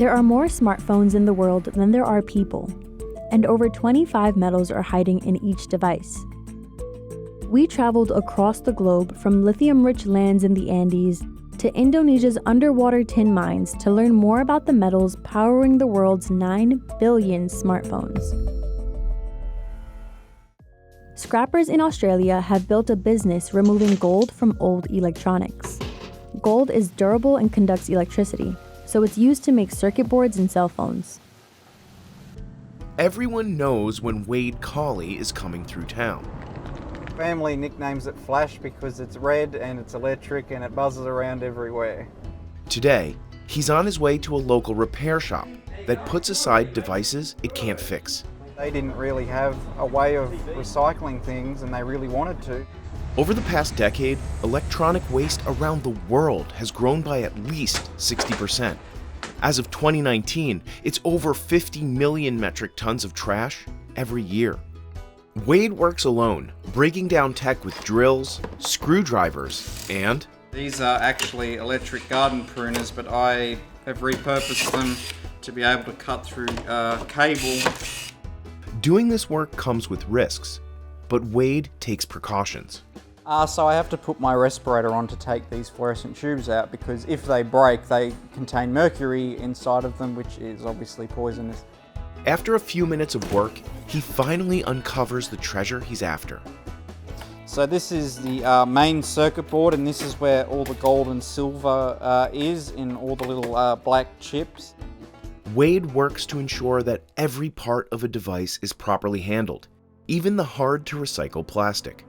There are more smartphones in the world than there are people, and over 25 metals are hiding in each device. We traveled across the globe from lithium-rich lands in the Andes to Indonesia's underwater tin mines to learn more about the metals powering the world's 9 billion smartphones. Scrappers in Australia have built a business removing gold from old electronics. Gold is durable and conducts electricity, so it's used to make circuit boards and cell phones. Everyone knows when Wade Cawley is coming through town. Family nicknames it Flash because it's red and it's electric and it buzzes around everywhere. Today, he's on his way to a local repair shop that puts aside devices it can't fix. They didn't really have a way of recycling things and they really wanted to. Over the past decade, electronic waste around the world has grown by at least 60%. As of 2019, it's over 50 million metric tons of trash every year. Wade works alone, breaking down tech with drills, screwdrivers, and... These are actually electric garden pruners, but I have repurposed them to be able to cut through cable. Doing this work comes with risks, but Wade takes precautions. So I have to put my respirator on to take these fluorescent tubes out because if they break, they contain mercury inside of them, which is obviously poisonous. After a few minutes of work, he finally uncovers the treasure he's after. So this is the main circuit board, and this is where all the gold and silver is in all the little black chips. Wade works to ensure that every part of a device is properly handled, even the hard-to-recycle plastic.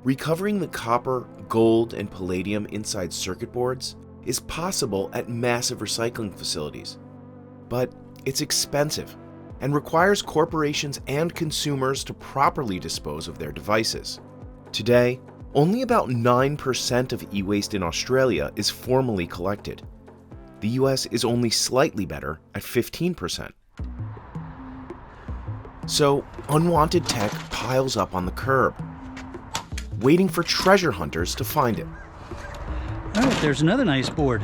Recovering the copper, gold, and palladium inside circuit boards is possible at massive recycling facilities, but it's expensive and requires corporations and consumers to properly dispose of their devices. Today, only about 9% of e-waste in Australia is formally collected. The US is only slightly better at 15%. So, unwanted tech piles up on the curb, waiting for treasure hunters to find it. Oh, there's another nice board.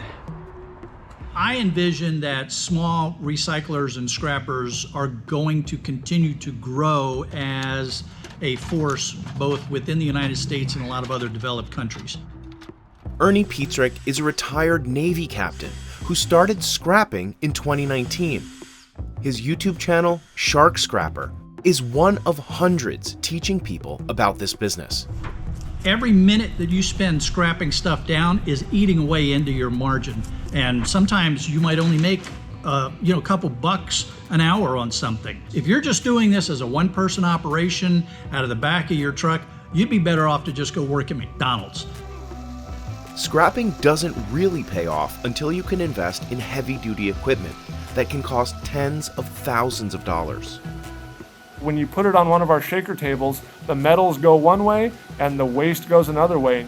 I envision that small recyclers and scrappers are going to continue to grow as a force both within the United States and a lot of other developed countries. Ernie Pietrick is a retired Navy captain who started scrapping in 2019. His YouTube channel, Shark Scrapper, is one of hundreds teaching people about this business. Every minute that you spend scrapping stuff down is eating away into your margin. And sometimes you might only make a couple bucks an hour on something. If you're just doing this as a one-person operation out of the back of your truck, you'd be better off to just go work at McDonald's. Scrapping doesn't really pay off until you can invest in heavy-duty equipment that can cost tens of thousands of dollars. When you put it on one of our shaker tables, the metals go one way and the waste goes another way.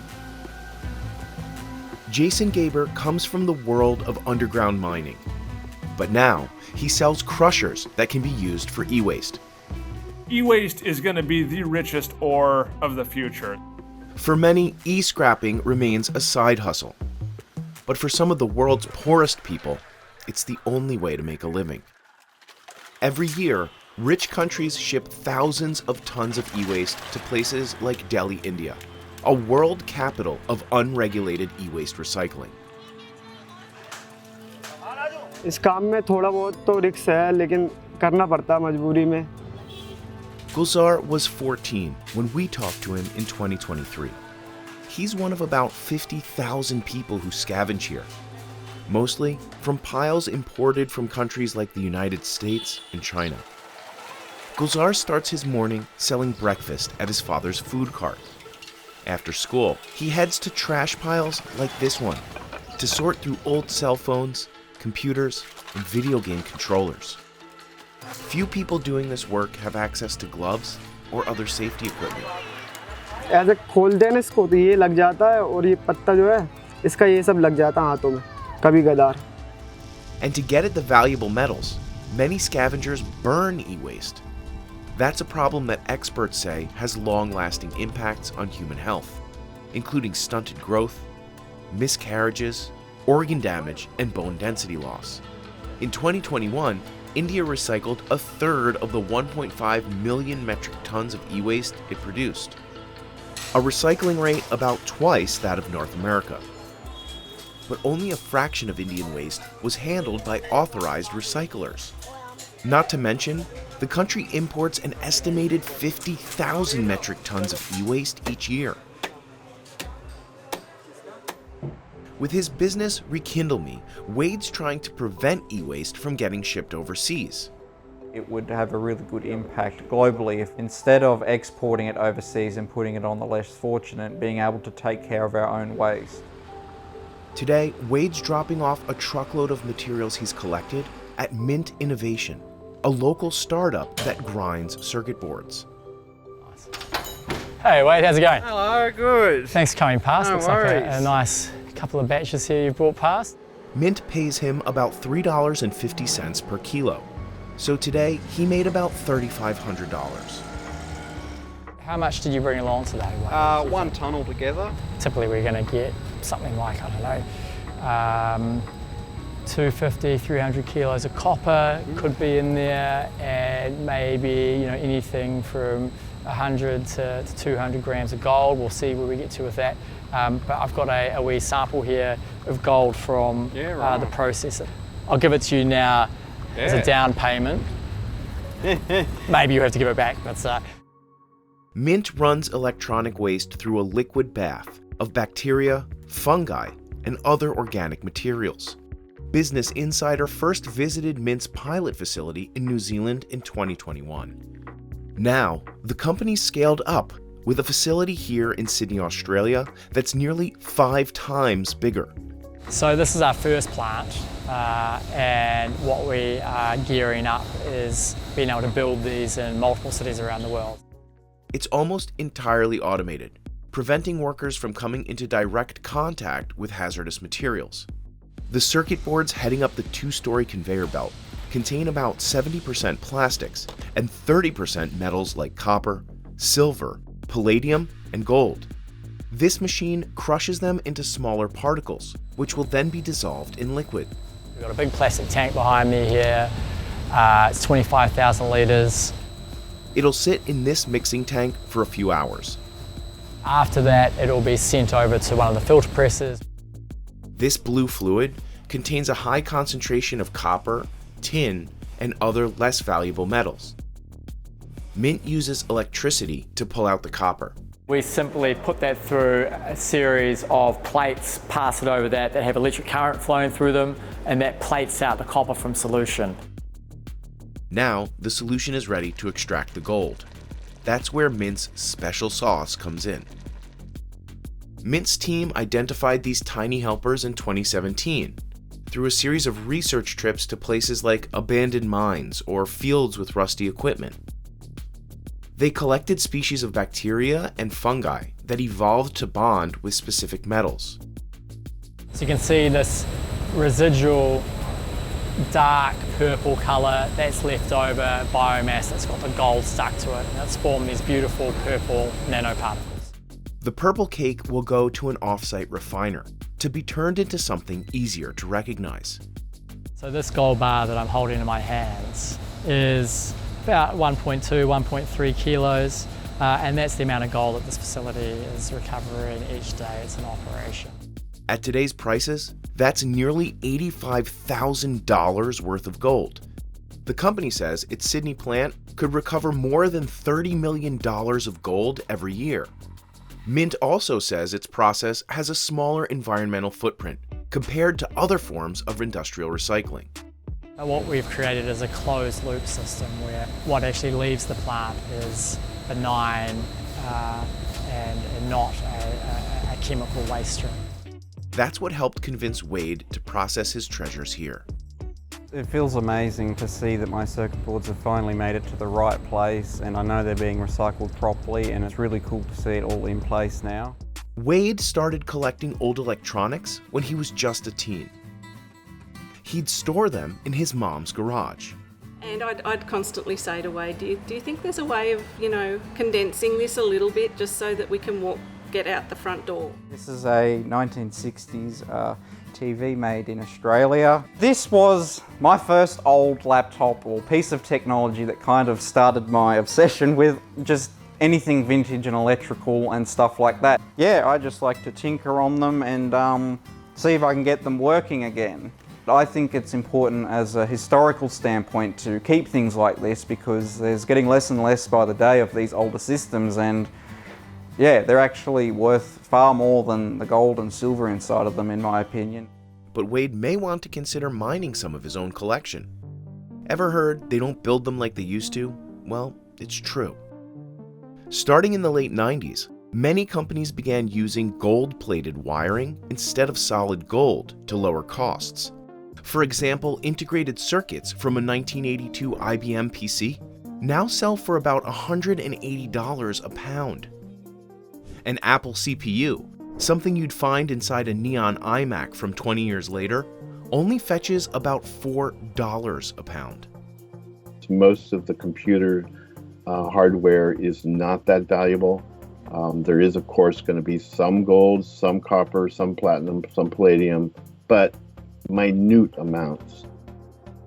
Jason Gaber comes from the world of underground mining, but now he sells crushers that can be used for e-waste. E-waste is going to be the richest ore of the future. For many, e-scrapping remains a side hustle, but for some of the world's poorest people, it's the only way to make a living. Every year, rich countries ship thousands of tons of e-waste to places like Delhi, India, a world capital of unregulated e-waste recycling. इस काम में थोड़ा बहुत तो risk है, लेकिन करना पड़ता मजबूरी में. Gulzar was 14 when we talked to him in 2023. He's one of about 50,000 people who scavenge here, mostly from piles imported from countries like the United States and China. Gulzar starts his morning selling breakfast at his father's food cart. After school, he heads to trash piles like this one to sort through old cell phones, computers, and video game controllers. Few people doing this work have access to gloves or other safety equipment. ऐसे खोलते हैं इसको तो ये लग जाता है और ये पत्ता जो है इसका ये सब लग जाता है हाथों में, कभी गदार. And to get at the valuable metals, many scavengers burn e-waste. That's a problem that experts say has long-lasting impacts on human health, including stunted growth, miscarriages, organ damage, and bone density loss. In 2021, India recycled a third of the 1.5 million metric tons of e-waste it produced, a recycling rate about twice that of North America. But only a fraction of Indian waste was handled by authorized recyclers. Not to mention, the country imports an estimated 50,000 metric tons of e-waste each year. With his business Rekindle Me, Wade's trying to prevent e-waste from getting shipped overseas. It would have a really good impact globally if instead of exporting it overseas and putting it on the less fortunate, being able to take care of our own waste. Today, Wade's dropping off a truckload of materials he's collected at Mint Innovation, a local startup that grinds circuit boards. Hey Wade, how's it going? Hello, good. Thanks for coming past. No Looks like worries. a nice couple of batches here you've brought past. Mint pays him about $3.50 per kilo. So today, he made about $3,500. How much did you bring along today, Wade? 1 ton altogether. Typically we're going to get something like, I don't know, 250, 300 kilos of copper could be in there, and maybe anything from 100 to 200 grams of gold. We'll see where we get to with that. But I've got a wee sample here of gold from the processor. I'll give it to you now as a down payment. Maybe you have to give it back. But Mint runs electronic waste through a liquid bath of bacteria, fungi, and other organic materials. Business Insider first visited Mint's pilot facility in New Zealand in 2021. Now, the company's scaled up with a facility here in Sydney, Australia that's nearly 5 times bigger. So this is our first plant, and what we are gearing up is being able to build these in multiple cities around the world. It's almost entirely automated, preventing workers from coming into direct contact with hazardous materials. The circuit boards heading up the 2-story conveyor belt contain about 70% plastics and 30% metals like copper, silver, palladium, and gold. This machine crushes them into smaller particles, which will then be dissolved in liquid. We've got a big plastic tank behind me here. It's 25,000 litres. It'll sit in this mixing tank for a few hours. After that, it'll be sent over to one of the filter presses. This blue fluid contains a high concentration of copper, tin, and other less valuable metals. Mint uses electricity to pull out the copper. We simply put that through a series of plates, pass it over that have electric current flowing through them, and that plates out the copper from solution. Now, the solution is ready to extract the gold. That's where Mint's special sauce comes in. Mint's team identified these tiny helpers in 2017 through a series of research trips to places like abandoned mines or fields with rusty equipment. They collected species of bacteria and fungi that evolved to bond with specific metals. So you can see this residual dark purple colour that's left over biomass that's got the gold stuck to it, and that's formed these beautiful purple nanoparticles. The purple cake will go to an off-site refiner to be turned into something easier to recognize. So this gold bar that I'm holding in my hands is about 1.2, 1.3 kilos, and that's the amount of gold that this facility is recovering each day it's in operation. At today's prices, that's nearly $85,000 worth of gold. The company says its Sydney plant could recover more than $30 million of gold every year. Mint also says its process has a smaller environmental footprint compared to other forms of industrial recycling. What we've created is a closed loop system where what actually leaves the plant is benign and not a chemical waste stream. That's what helped convince Wade to process his treasures here. It feels amazing to see that my circuit boards have finally made it to the right place, and I know they're being recycled properly, and it's really cool to see it all in place now. Wade started collecting old electronics when he was just a teen. He'd store them in his mom's garage. And I'd constantly say to Wade, do you think there's a way of, condensing this a little bit just so that we can walk get out the front door. This is a 1960s TV made in Australia. This was my first old laptop or piece of technology that kind of started my obsession with just anything vintage and electrical and stuff like that. Yeah, I just like to tinker on them and see if I can get them working again. I think it's important as a historical standpoint to keep things like this because there's getting less and less by the day of these older systems, and yeah, they're actually worth far more than the gold and silver inside of them, in my opinion. But Wade may want to consider mining some of his own collection. Ever heard they don't build them like they used to? Well, it's true. Starting in the late 90s, many companies began using gold-plated wiring instead of solid gold to lower costs. For example, integrated circuits from a 1982 IBM PC now sell for about $180 a pound. An Apple CPU, something you'd find inside a neon iMac from 20 years later, only fetches about $4 a pound. Most of the computer hardware is not that valuable. There is, of course, going to be some gold, some copper, some platinum, some palladium, but minute amounts.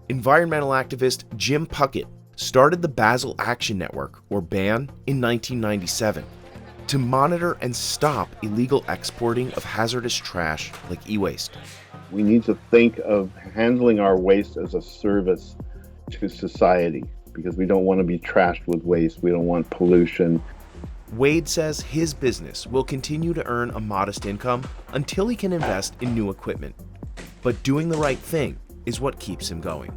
Environmental activist Jim Puckett started the Basel Action Network, or BAN, in 1997 to monitor and stop illegal exporting of hazardous trash like e-waste. We need to think of handling our waste as a service to society because we don't want to be trashed with waste. We don't want pollution. Wade says his business will continue to earn a modest income until he can invest in new equipment. But doing the right thing is what keeps him going.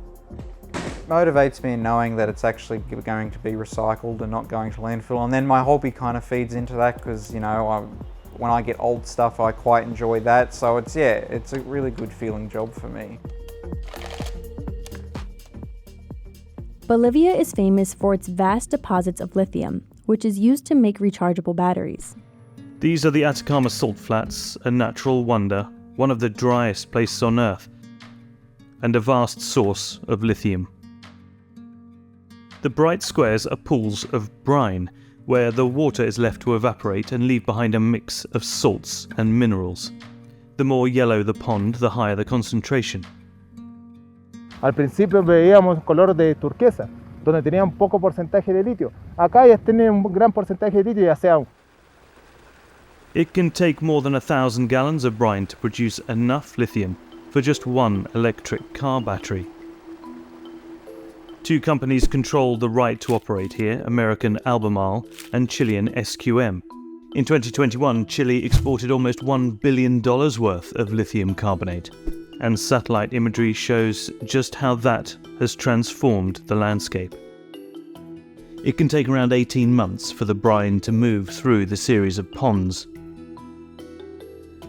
Motivates me in knowing that it's actually going to be recycled and not going to landfill, and then my hobby kind of feeds into that because, you know, when I get old stuff I quite enjoy that, so it's a really good feeling job for me. Bolivia is famous for its vast deposits of lithium, which is used to make rechargeable batteries. These are the Atacama Salt Flats, a natural wonder, one of the driest places on Earth, and a vast source of lithium. The bright squares are pools of brine, where the water is left to evaporate and leave behind a mix of salts and minerals. The more yellow the pond, the higher the concentration. Al principio veíamos color de turquesa, donde tenían poco porcentaje de litio. Acá ya tienen un gran porcentaje de litio, ya sea. It can take more than 1,000 gallons of brine to produce enough lithium for just one electric car battery. Two companies control the right to operate here, American Albemarle and Chilean SQM. In 2021, Chile exported almost $1 billion worth of lithium carbonate, and satellite imagery shows just how that has transformed the landscape. It can take around 18 months for the brine to move through the series of ponds.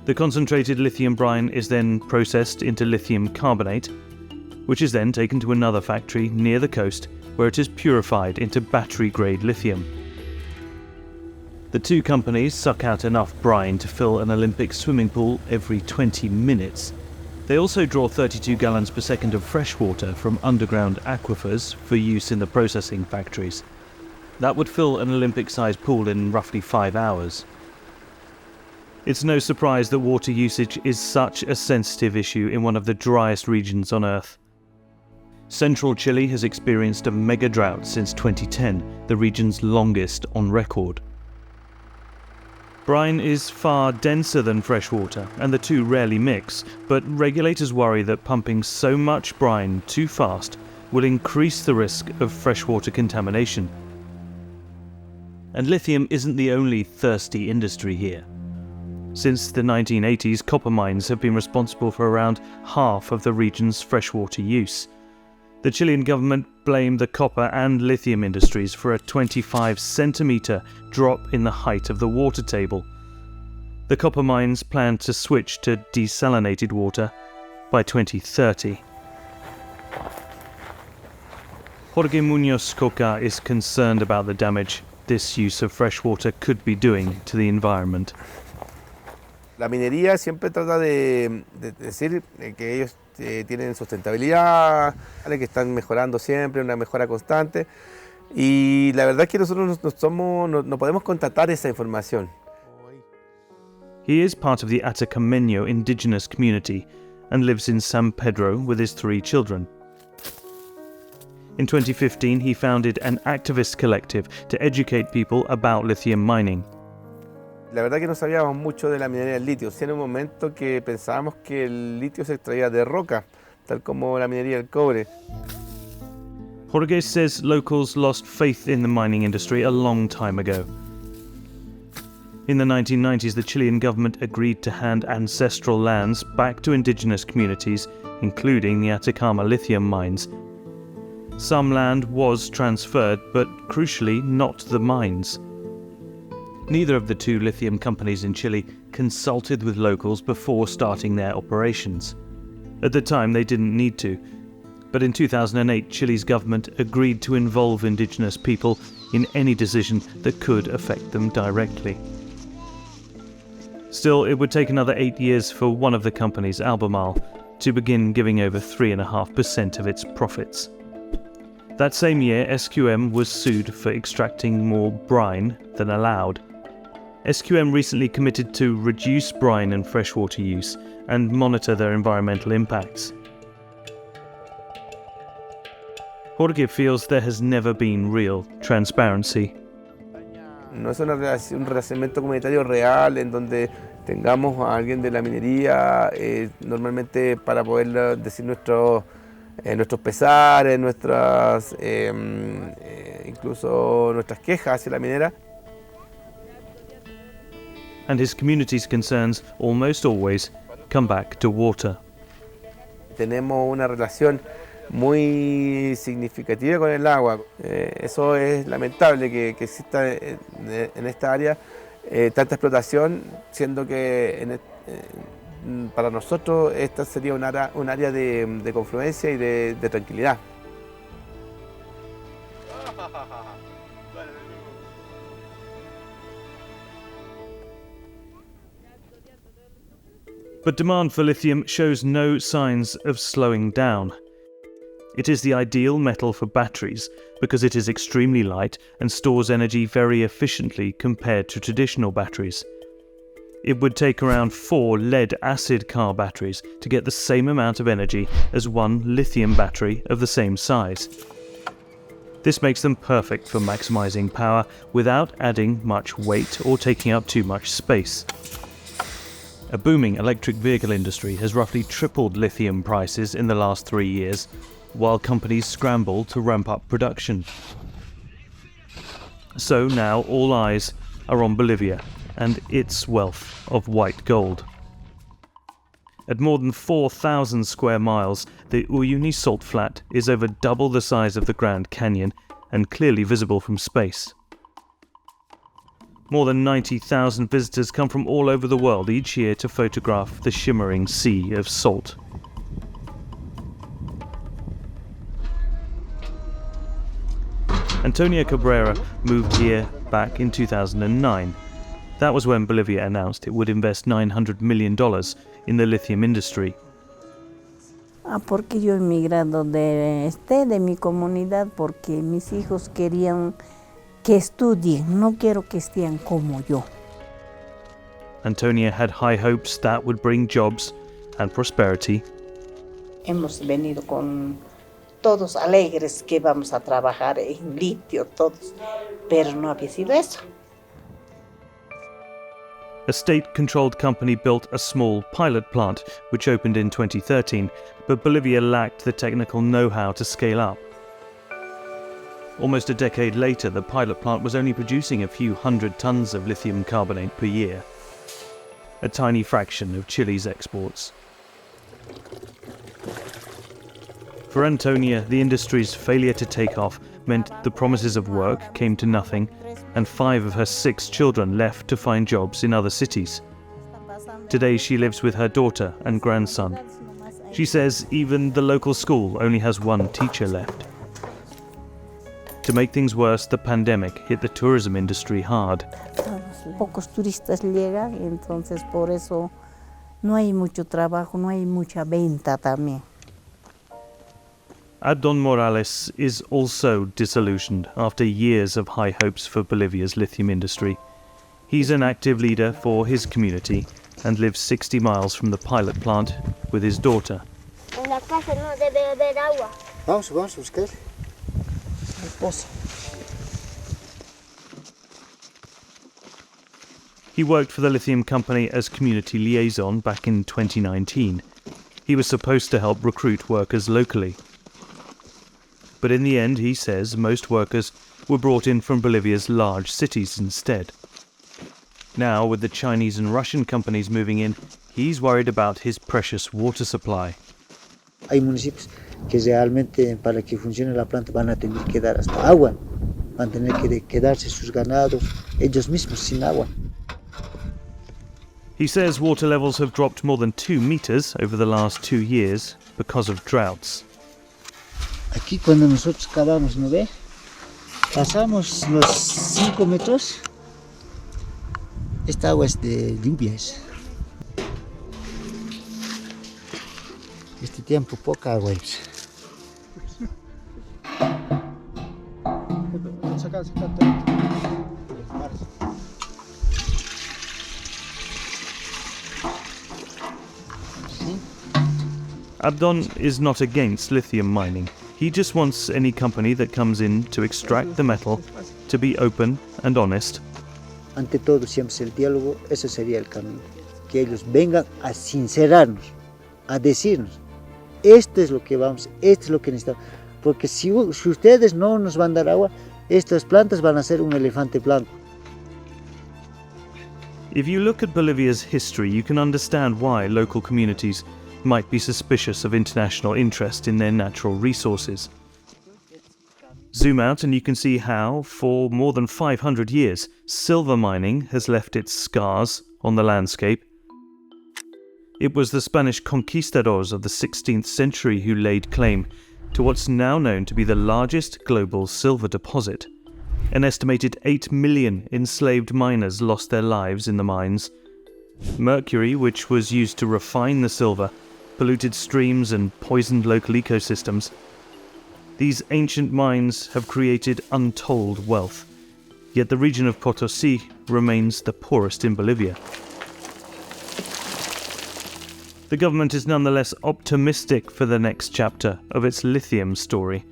The concentrated lithium brine is then processed into lithium carbonate, which is then taken to another factory near the coast where it is purified into battery-grade lithium. The two companies suck out enough brine to fill an Olympic swimming pool every 20 minutes. They also draw 32 gallons per second of fresh water from underground aquifers for use in the processing factories. That would fill an Olympic-sized pool in roughly 5 hours. It's no surprise that water usage is such a sensitive issue in one of the driest regions on Earth. Central Chile has experienced a mega drought since 2010, the region's longest on record. Brine is far denser than fresh water, and the two rarely mix, but regulators worry that pumping so much brine too fast will increase the risk of freshwater contamination. And lithium isn't the only thirsty industry here. Since the 1980s, copper mines have been responsible for around half of the region's freshwater use. The Chilean government blamed the copper and lithium industries for a 25-centimetre drop in the height of the water table. The copper mines plan to switch to desalinated water by 2030. Jorge Muñoz Coca is concerned about the damage this use of fresh water could be doing to the environment. La minería siempre trata de decir que ellos tienen sustentabilidad, que están mejorando siempre, una mejora constante, y la verdad es que nosotros no podemos contratar esa información. He is part of the Atacameño indigenous community and lives in San Pedro with his 3 children. In 2015, he founded an activist collective to educate people about lithium mining. La verdad que no sabíamos mucho de la minería del litio. Sí, en un momento que pensábamos que el litio se extraía de roca, tal como la minería del cobre. Jorge says locals lost faith in the mining industry a long time ago. In the 1990s, the Chilean government agreed to hand ancestral lands back to indigenous communities, including the Atacama lithium mines. Some land was transferred, but crucially not the mines. Neither of the 2 lithium companies in Chile consulted with locals before starting their operations. At the time, they didn't need to. But in 2008, Chile's government agreed to involve indigenous people in any decision that could affect them directly. Still, it would take another 8 years for one of the companies, Albemarle, to begin giving over 3.5% of its profits. That same year, SQM was sued for extracting more brine than allowed. SQM recently committed to reduce brine and freshwater use and monitor their environmental impacts. Jorge feels there has never been real transparency. No es un relacionamiento comunitario real en donde tengamos a alguien de la minería, normalmente para poder decir nuestros pesares, incluso nuestras quejas hacia la minera. And his community's concerns almost always come back to water. Tenemos una relación muy significativa con el agua. Eso es lamentable que exista en esta área tanta explotación, siendo que para nosotros esta sería un área de confluencia y de tranquilidad. But demand for lithium shows no signs of slowing down. It is the ideal metal for batteries because it is extremely light and stores energy very efficiently compared to traditional batteries. It would take around 4 lead-acid car batteries to get the same amount of energy as one lithium battery of the same size. This makes them perfect for maximizing power without adding much weight or taking up too much space. A booming electric vehicle industry has roughly tripled lithium prices in the last 3 years, while companies scramble to ramp up production. So now all eyes are on Bolivia and its wealth of white gold. At more than 4,000 square miles, the Uyuni salt flat is over double the size of the Grand Canyon and clearly visible from space. More than 90,000 visitors come from all over the world each year to photograph the shimmering sea of salt. Antonia Cabrera moved here back in 2009. That was when Bolivia announced it would invest $900 million in the lithium industry. Porque yo he emigrado de mi comunidad porque mis hijos querían que estudien, no quiero que estén como yo. Antonia had high hopes that would bring jobs and prosperity. Hemos venido con todos alegres que vamos a trabajar en litio, todos, pero no había sido eso. A state-controlled company built a small pilot plant, which opened in 2013, but Bolivia lacked the technical know-how to scale up. Almost a decade later, the pilot plant was only producing a few hundred tons of lithium carbonate per year, a tiny fraction of Chile's exports. For Antonia, the industry's failure to take off meant the promises of work came to nothing, and 5 of her 6 children left to find jobs in other cities. Today she lives with her daughter and grandson. She says even the local school only has 1 teacher left. To make things worse, the pandemic hit the tourism industry hard. Pocos turistas llegan, entonces por eso no hay mucho trabajo, no hay mucha venta también. Abdon Morales is also disillusioned after years of high hopes for Bolivia's lithium industry. He's an active leader for his community and lives 60 miles from the pilot plant with his daughter. En la casa no debe haber agua. Vamos a buscar. El pozo. He worked for the lithium company as community liaison back in 2019. He was supposed to help recruit workers locally. But in the end, he says, most workers were brought in from Bolivia's large cities instead. Now, with the Chinese and Russian companies moving in, he's worried about his precious water supply. Hay municipios que realmente para que funcione la planta van a tener que dar hasta agua. Van a tener que quedarse sus ganados, ellos mismos sin agua. He says water levels have dropped more than 2 meters over the last 2 years because of droughts. Aquí cuando nosotros cavamos, ¿no ve? Pasamos los 5 metros. Esta agua es de lluvias. Este tiempo poca agua es. Abdon is not against lithium mining. He just wants any company that comes in to extract the metal to be open and honest. Ante todo, siempre el diálogo, ese sería el camino. Que ellos vengan a sincerarnos, a decirnos, esto es lo que vamos, esto es lo que necesitamos. Porque si ustedes no nos van a dar agua, estas plantas van a ser un elefante blanco. If you look at Bolivia's history, you can understand why local communities might be suspicious of international interest in their natural resources. Zoom out and you can see how, for more than 500 years, silver mining has left its scars on the landscape. It was the Spanish conquistadors of the 16th century who laid claim to what's now known to be the largest global silver deposit. An estimated 8 million enslaved miners lost their lives in the mines. Mercury, which was used to refine the silver, polluted streams and poisoned local ecosystems. These ancient mines have created untold wealth, yet the region of Potosí remains the poorest in Bolivia. The government is nonetheless optimistic for the next chapter of its lithium story.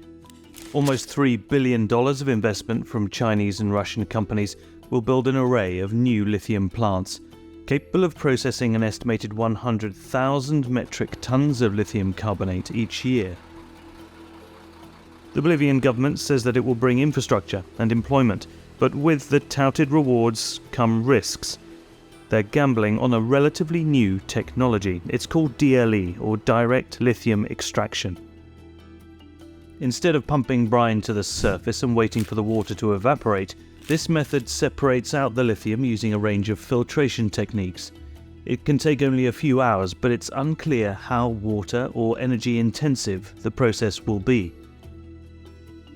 Almost $3 billion of investment from Chinese and Russian companies will build an array of new lithium plants, capable of processing an estimated 100,000 metric tons of lithium carbonate each year. The Bolivian government says that it will bring infrastructure and employment, but with the touted rewards come risks. They're gambling on a relatively new technology. It's called DLE, or direct lithium extraction. Instead of pumping brine to the surface and waiting for the water to evaporate, this method separates out the lithium using a range of filtration techniques. It can take only a few hours, but it's unclear how water or energy intensive the process will be.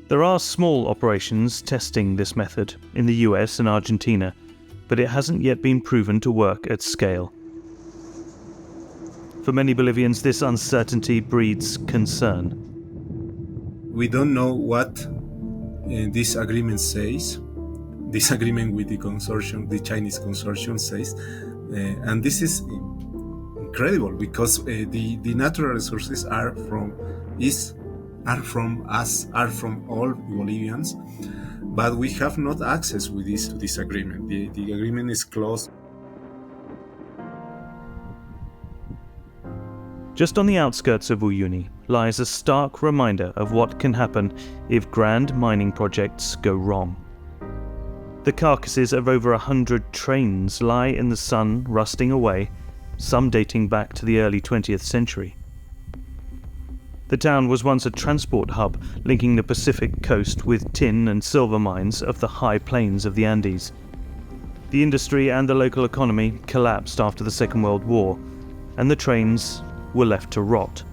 There are small operations testing this method in the US and Argentina, but it hasn't yet been proven to work at scale. For many Bolivians, this uncertainty breeds concern. We don't know what this agreement says. This agreement with the consortium, the Chinese consortium, says, and this is incredible because the natural resources are from all Bolivians, but we have not access with to this agreement. The agreement is closed. Just on the outskirts of Uyuni lies a stark reminder of what can happen if grand mining projects go wrong. The carcasses of over 100 trains lie in the sun, rusting away, some dating back to the early 20th century. The town was once a transport hub linking the Pacific coast with tin and silver mines of the high plains of the Andes. The industry and the local economy collapsed after the Second World War, and the trains were left to rot.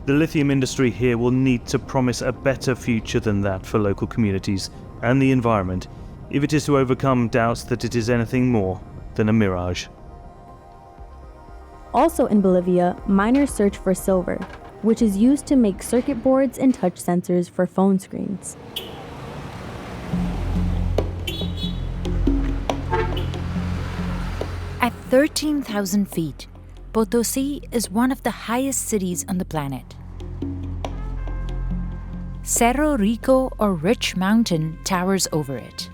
The lithium industry here will need to promise a better future than that for local communities and the environment if it is to overcome doubts that it is anything more than a mirage. Also in Bolivia, miners search for silver, which is used to make circuit boards and touch sensors for phone screens. 13,000 feet, Potosí is one of the highest cities on the planet. Cerro Rico, or Rich Mountain, towers over it.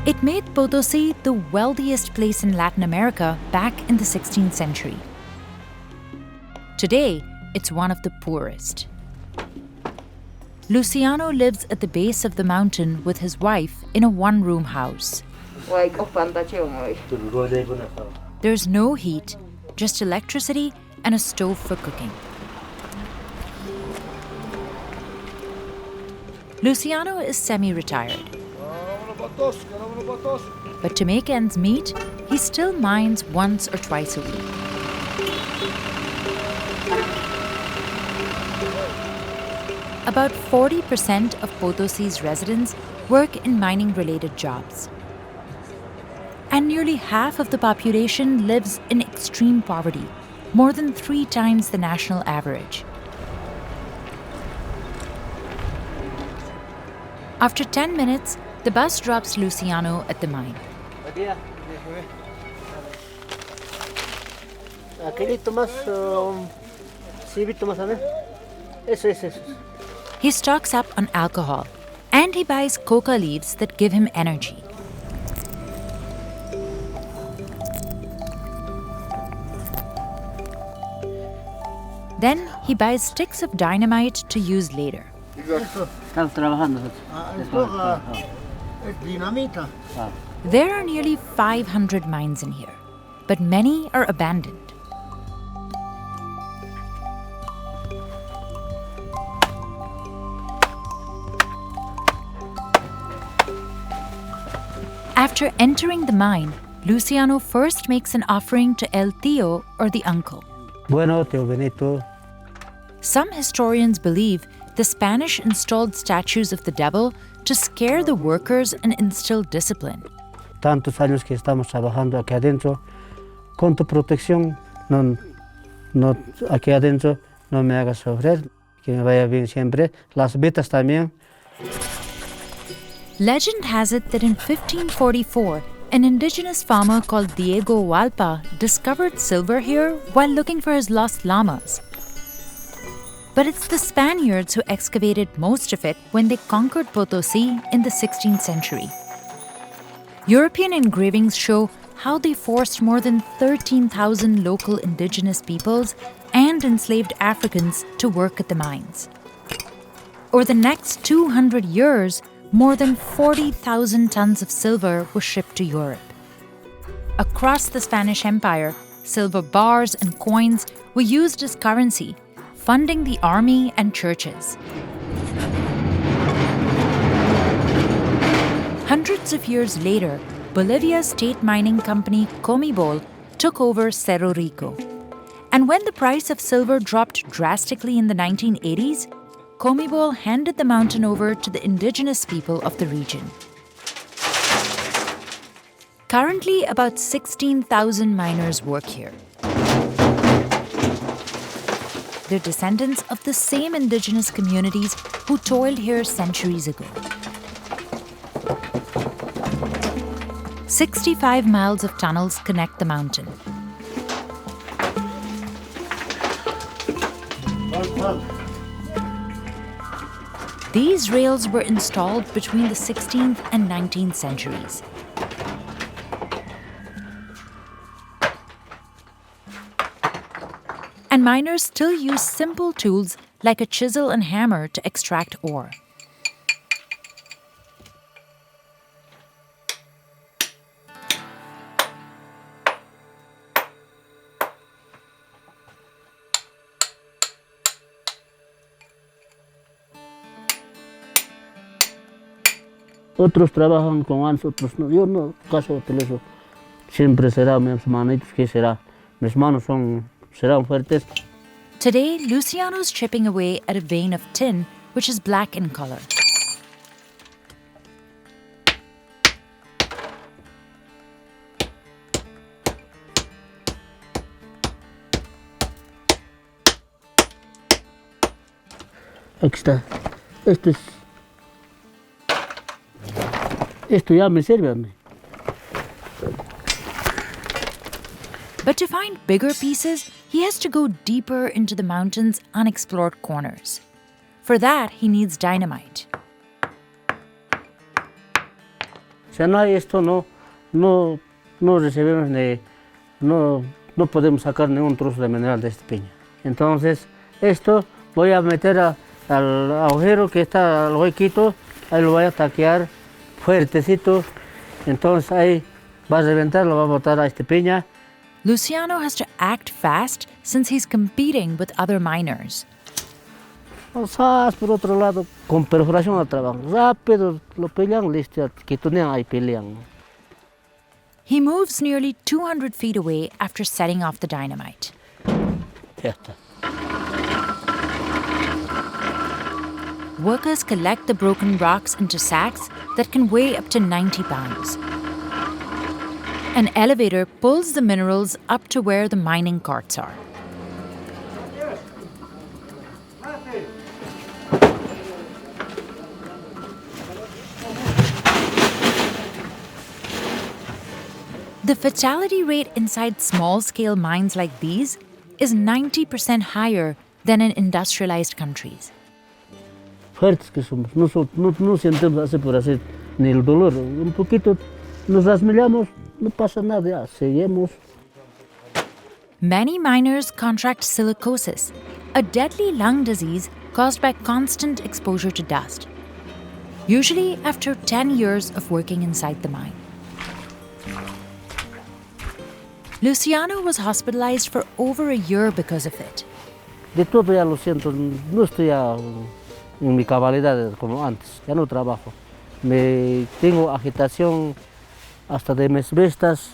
It made Potosí the wealthiest place in Latin America back in the 16th century. Today, it's one of the poorest. Luciano lives at the base of the mountain with his wife in a one-room house. There's no heat, just electricity and a stove for cooking. Luciano is semi-retired. But to make ends meet, he still mines once or twice a week. About 40% of Potosí's residents work in mining-related jobs. And nearly half of the population lives in extreme poverty, more than 3 times the national average. After 10 minutes, the bus drops Luciano at the mine. He stocks up on alcohol, and he buys coca leaves that give him energy. Then he buys sticks of dynamite to use later. There are nearly 500 mines in here, but many are abandoned. After entering the mine, Luciano first makes an offering to El Tío, or the uncle. Bueno, Tío Benito. Some historians believe the Spanish installed statues of the devil to scare the workers and instill discipline. Tantos años que estamos trabajando aquí adentro, con tu protección, no, aquí adentro, no me hagas sufrir, que me vaya bien siempre. Las vetas también. Legend has it that in 1544, an indigenous farmer called Diego Hualpa discovered silver here while looking for his lost llamas. But it's the Spaniards who excavated most of it when they conquered Potosí in the 16th century. European engravings show how they forced more than 13,000 local indigenous peoples and enslaved Africans to work at the mines. Over the next 200 years, more than 40,000 tons of silver was shipped to Europe. Across the Spanish Empire, silver bars and coins were used as currency, funding the army and churches. Hundreds of years later, Bolivia's state mining company Cobalt took over Cerro Rico. And when the price of silver dropped drastically in the 1980s, Cobalt handed the mountain over to the indigenous people of the region. Currently, about 16,000 miners work here. They're descendants of the same indigenous communities who toiled here centuries ago. 65 miles of tunnels connect the mountain. These rails were installed between the 16th and 19th centuries. And miners still use simple tools like a chisel and hammer to extract ore. Otros trabajan con ancho, otros no. Yo no, caso de eso. Siempre será mis manitos, ¿qué será? Mis manos serán fuertes. Today, Luciano's chipping away at a vein of tin, which is black in color. Aquí está. Esto ya me sirve a mí. But to find bigger pieces, he has to go deeper into the mountain's unexplored corners. For that, he needs dynamite. Si no hay esto, no recibimos no podemos sacar ningún trozo de mineral de esta piña. Entonces, esto voy a meter al agujero que está al huequito, ahí lo voy a taquear fuertecito. Entonces ahí va a reventar, lo va a botar a esta piña. Luciano has to act fast since he's competing with other miners. Por otro lado, con perforación al trabajo. Rápido lo pelean, listo, que tunean ahí pelean. He moves nearly 200 feet away after setting off the dynamite. Ya está. Workers collect the broken rocks into sacks that can weigh up to 90 pounds. An elevator pulls the minerals up to where the mining carts are. The fatality rate inside small-scale mines like these is 90% higher than in industrialized countries. Fuertes que somos, no sentimos así por así, ni el dolor. Un poquito nos rasmillamos, no pasa nada, ya seguimos. Many miners contract silicosis, a deadly lung disease caused by constant exposure to dust. Usually after 10 years of working inside the mine. Luciano was hospitalized for over a year because of it. De todo ya lo siento, no estoy ya en mi cabalidad como antes, ya no trabajo. Tengo agitación hasta de mis vistas.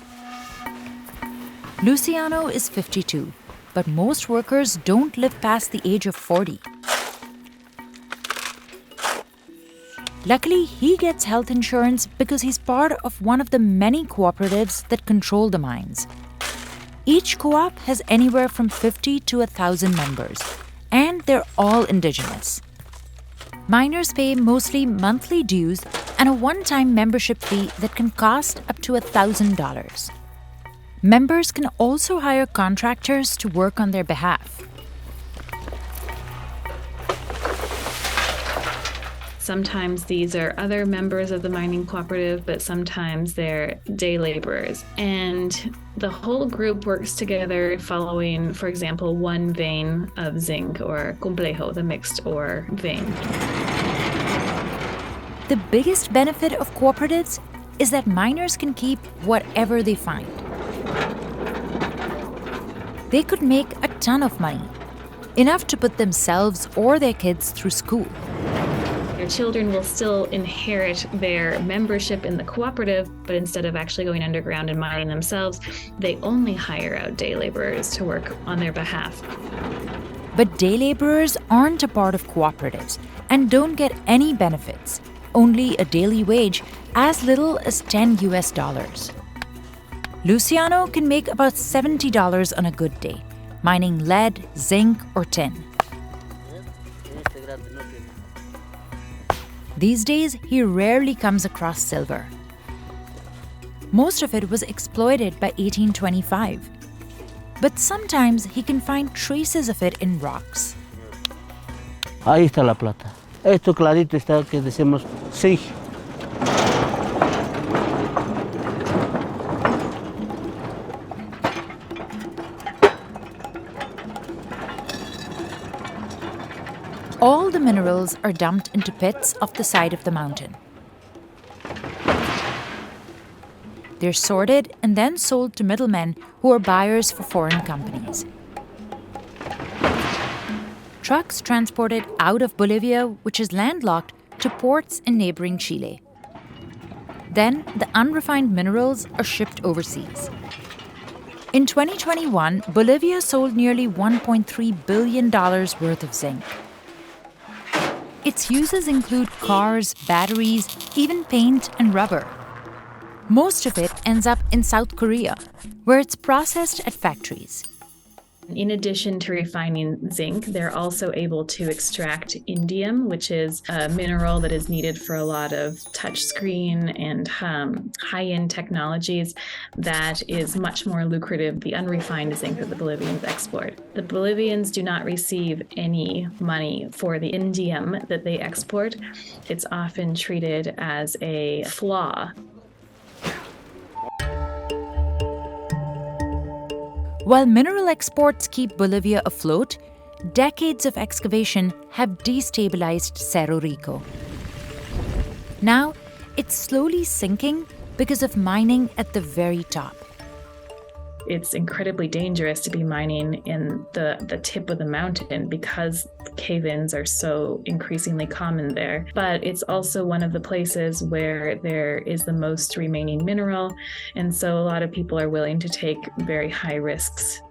Luciano is 52, but most workers don't live past the age of 40. Luckily, he gets health insurance because he's part of one of the many cooperatives that control the mines. Each co-op has anywhere from 50 to 1,000 members, and they're all indigenous. Miners pay mostly monthly dues and a one-time membership fee that can cost up to $1,000. Members can also hire contractors to work on their behalf. Sometimes these are other members of the mining cooperative, but sometimes they're day laborers. And the whole group works together following, for example, one vein of zinc or complejo, the mixed ore vein. The biggest benefit of cooperatives is that miners can keep whatever they find. They could make a ton of money, enough to put themselves or their kids through school. Their children will still inherit their membership in the cooperative, but instead of actually going underground and mining themselves, they only hire out day laborers to work on their behalf. But day laborers aren't a part of cooperatives and don't get any benefits, only a daily wage as little as $10 US. Luciano can make about $70 on a good day, mining lead, zinc, or tin. These days, he rarely comes across silver. Most of it was exploited by 1825. But sometimes he can find traces of it in rocks. Ahí está la plata. Esto clarito está que decimos sí. All the minerals are dumped into pits off the side of the mountain. They're sorted and then sold to middlemen who are buyers for foreign companies. Trucks transported out of Bolivia, which is landlocked, to ports in neighboring Chile. Then the unrefined minerals are shipped overseas. In 2021, Bolivia sold nearly $1.3 billion worth of zinc. Its uses include cars, batteries, even paint and rubber. Most of it ends up in South Korea, where it's processed at factories. In addition to refining zinc, they're also able to extract indium, which is a mineral that is needed for a lot of touchscreen and high-end technologies that is much more lucrative, the unrefined zinc that the Bolivians export. The Bolivians do not receive any money for the indium that they export. It's often treated as a flaw. While mineral exports keep Bolivia afloat, decades of excavation have destabilized Cerro Rico. Now, it's slowly sinking because of mining at the very top. It's incredibly dangerous to be mining in the tip of the mountain because cave-ins are so increasingly common there. But it's also one of the places where there is the most remaining mineral, and so a lot of people are willing to take very high risks.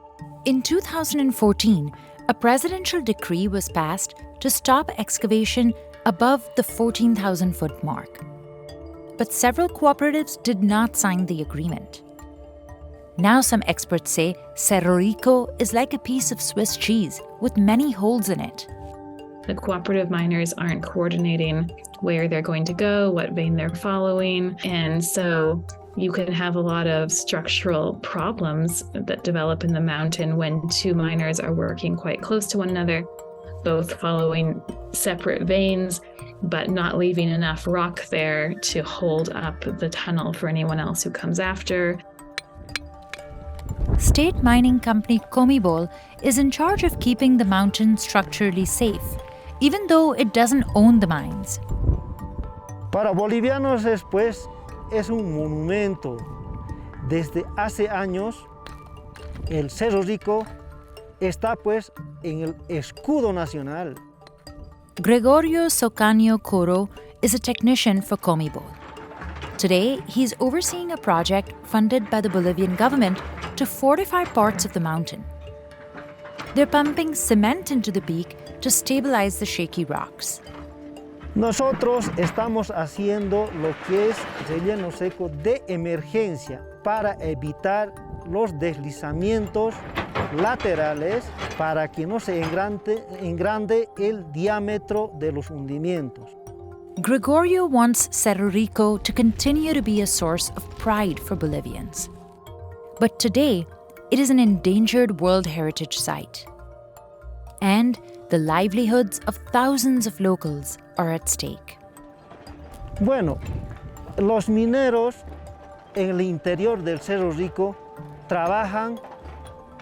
In 2014, a presidential decree was passed to stop excavation above the 14,000-foot mark. But several cooperatives did not sign the agreement. Now some experts say Cerro Rico is like a piece of Swiss cheese with many holes in it. The cooperative miners aren't coordinating where they're going to go, what vein they're following, and so you can have a lot of structural problems that develop in the mountain when two miners are working quite close to one another, both following separate veins, but not leaving enough rock there to hold up the tunnel for anyone else who comes after. State mining company Cobalt is in charge of keeping the mountain structurally safe, even though it doesn't own the mines. Para bolivianos pues, es un monumento. Desde hace años, el Cerro Rico está pues en el escudo nacional. Gregorio Socaño Coro is a technician for Cobalt. Today, he's overseeing a project funded by the Bolivian government to fortify parts of the mountain. They're pumping cement into the peak to stabilize the shaky rocks. Nosotros estamos haciendo lo que es relleno seco de emergencia para evitar los deslizamientos laterales para que no se engrande el diámetro de los hundimientos. Gregorio wants Cerro Rico to continue to be a source of pride for Bolivians. But today, it is an endangered World Heritage Site. And the livelihoods of thousands of locals are at stake. Bueno, los mineros en el interior del Cerro Rico trabajan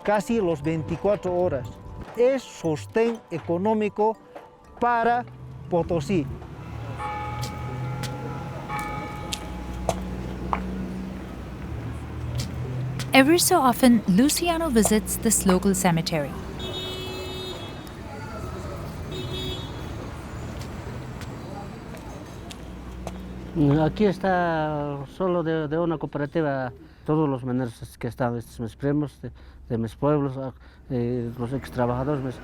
casi los 24 horas. Es sostén económico para Potosí. Every so often, Luciano visits this local cemetery. Aquí está solo de una cooperativa, todos los mineros que están, mis primos de mis pueblos, los ex trabajadores.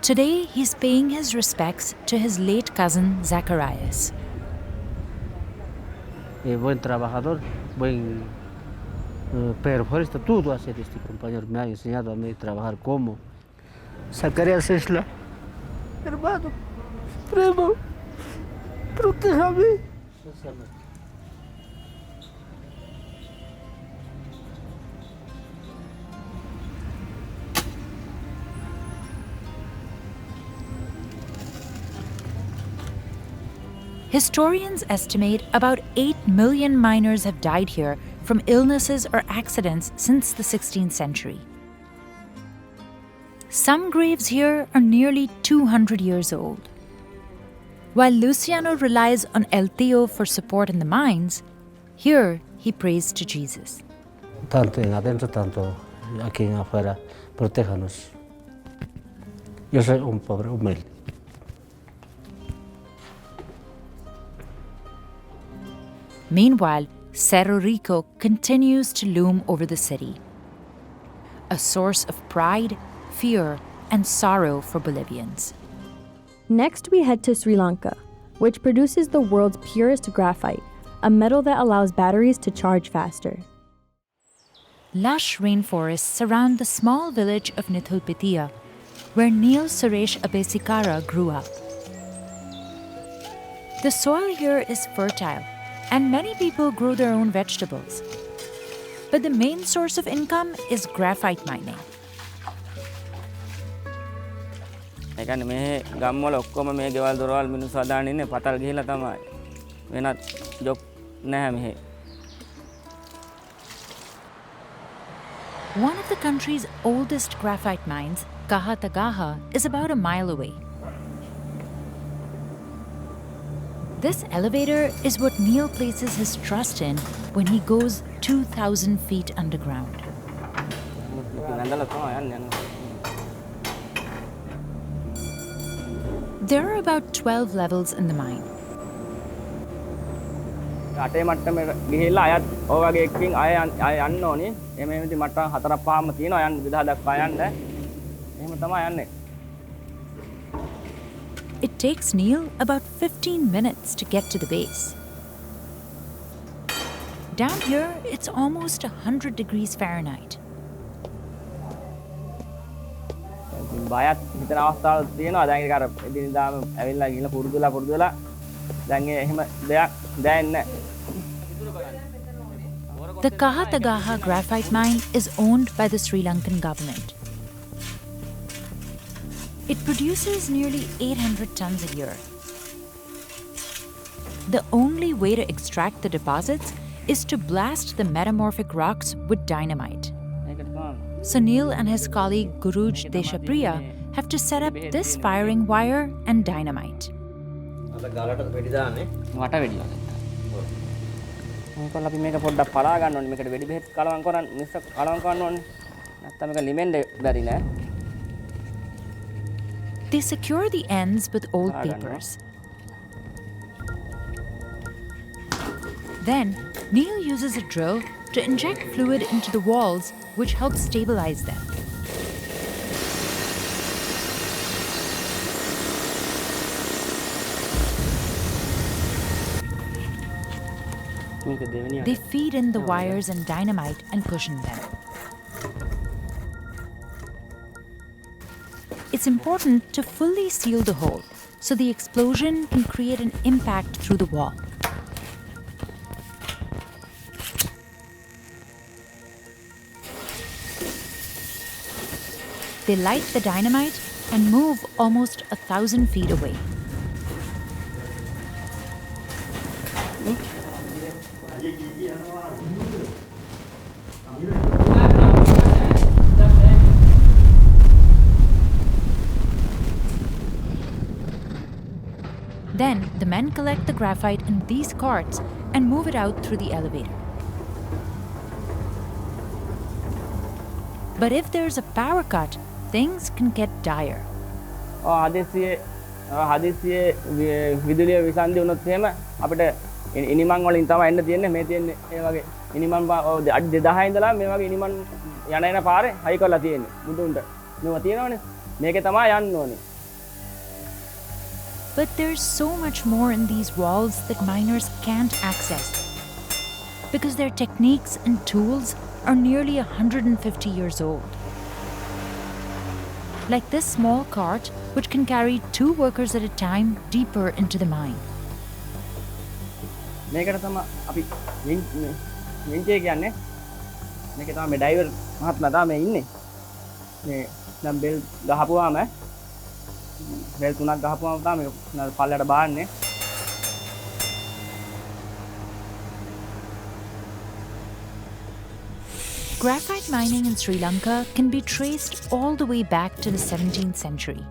Today, he's paying his respects to his late cousin, Zacharias. Buen trabajador, buen pero por esto todo hacer este compañero me ha enseñado a mí trabajar como. Zacharias es la hermano, primo, protéjame. Historians estimate about 8 million miners have died here from illnesses or accidents since the 16th century. Some graves here are nearly 200 years old. While Luciano relies on El Tío for support in the mines, here he prays to Jesus. Tanto en adentro, tanto aquí en afuera, protéjanos. Yo soy un pobre humilde. Meanwhile, Cerro Rico continues to loom over the city, a source of pride, fear, and sorrow for Bolivians. Next, we head to Sri Lanka, which produces the world's purest graphite, a metal that allows batteries to charge faster. Lush rainforests surround the small village of Nithulpitiya, where Neil Suresh Abesikara grew up. The soil here is fertile, and many people grow their own vegetables. But the main source of income is graphite mining. One of the country's oldest graphite mines, Kahatagaha, is about a mile away. This elevator is what Neil places his trust in when he goes 2,000 feet underground. There are about 12 levels in the mine. It takes Neil about 15 minutes to get to the base. Down here, it's almost 100 degrees Fahrenheit. The Kahatagaha graphite mine is owned by the Sri Lankan government. It produces nearly 800 tons a year. The only way to extract the deposits is to blast the metamorphic rocks with dynamite. Sunil and his colleague Guruj Deshapriya have to set up this firing wire and dynamite. They secure the ends with old papers. Then, Neil uses a drill to inject fluid into the walls, which helps stabilize them. They feed in the wires and dynamite and cushion them. It's important to fully seal the hole so the explosion can create an impact through the wall. They light the dynamite and move almost 1,000 feet away. Then, the men collect the graphite in these carts and move it out through the elevator. But if there's a power cut, things can get dire. But there's so much more in these walls that miners can't access, because their techniques and tools are nearly 150 years old. Like this small cart, which can carry 2 workers at a time deeper into the mine. Graphite mining in Sri Lanka can be traced all the way back to the 17th century.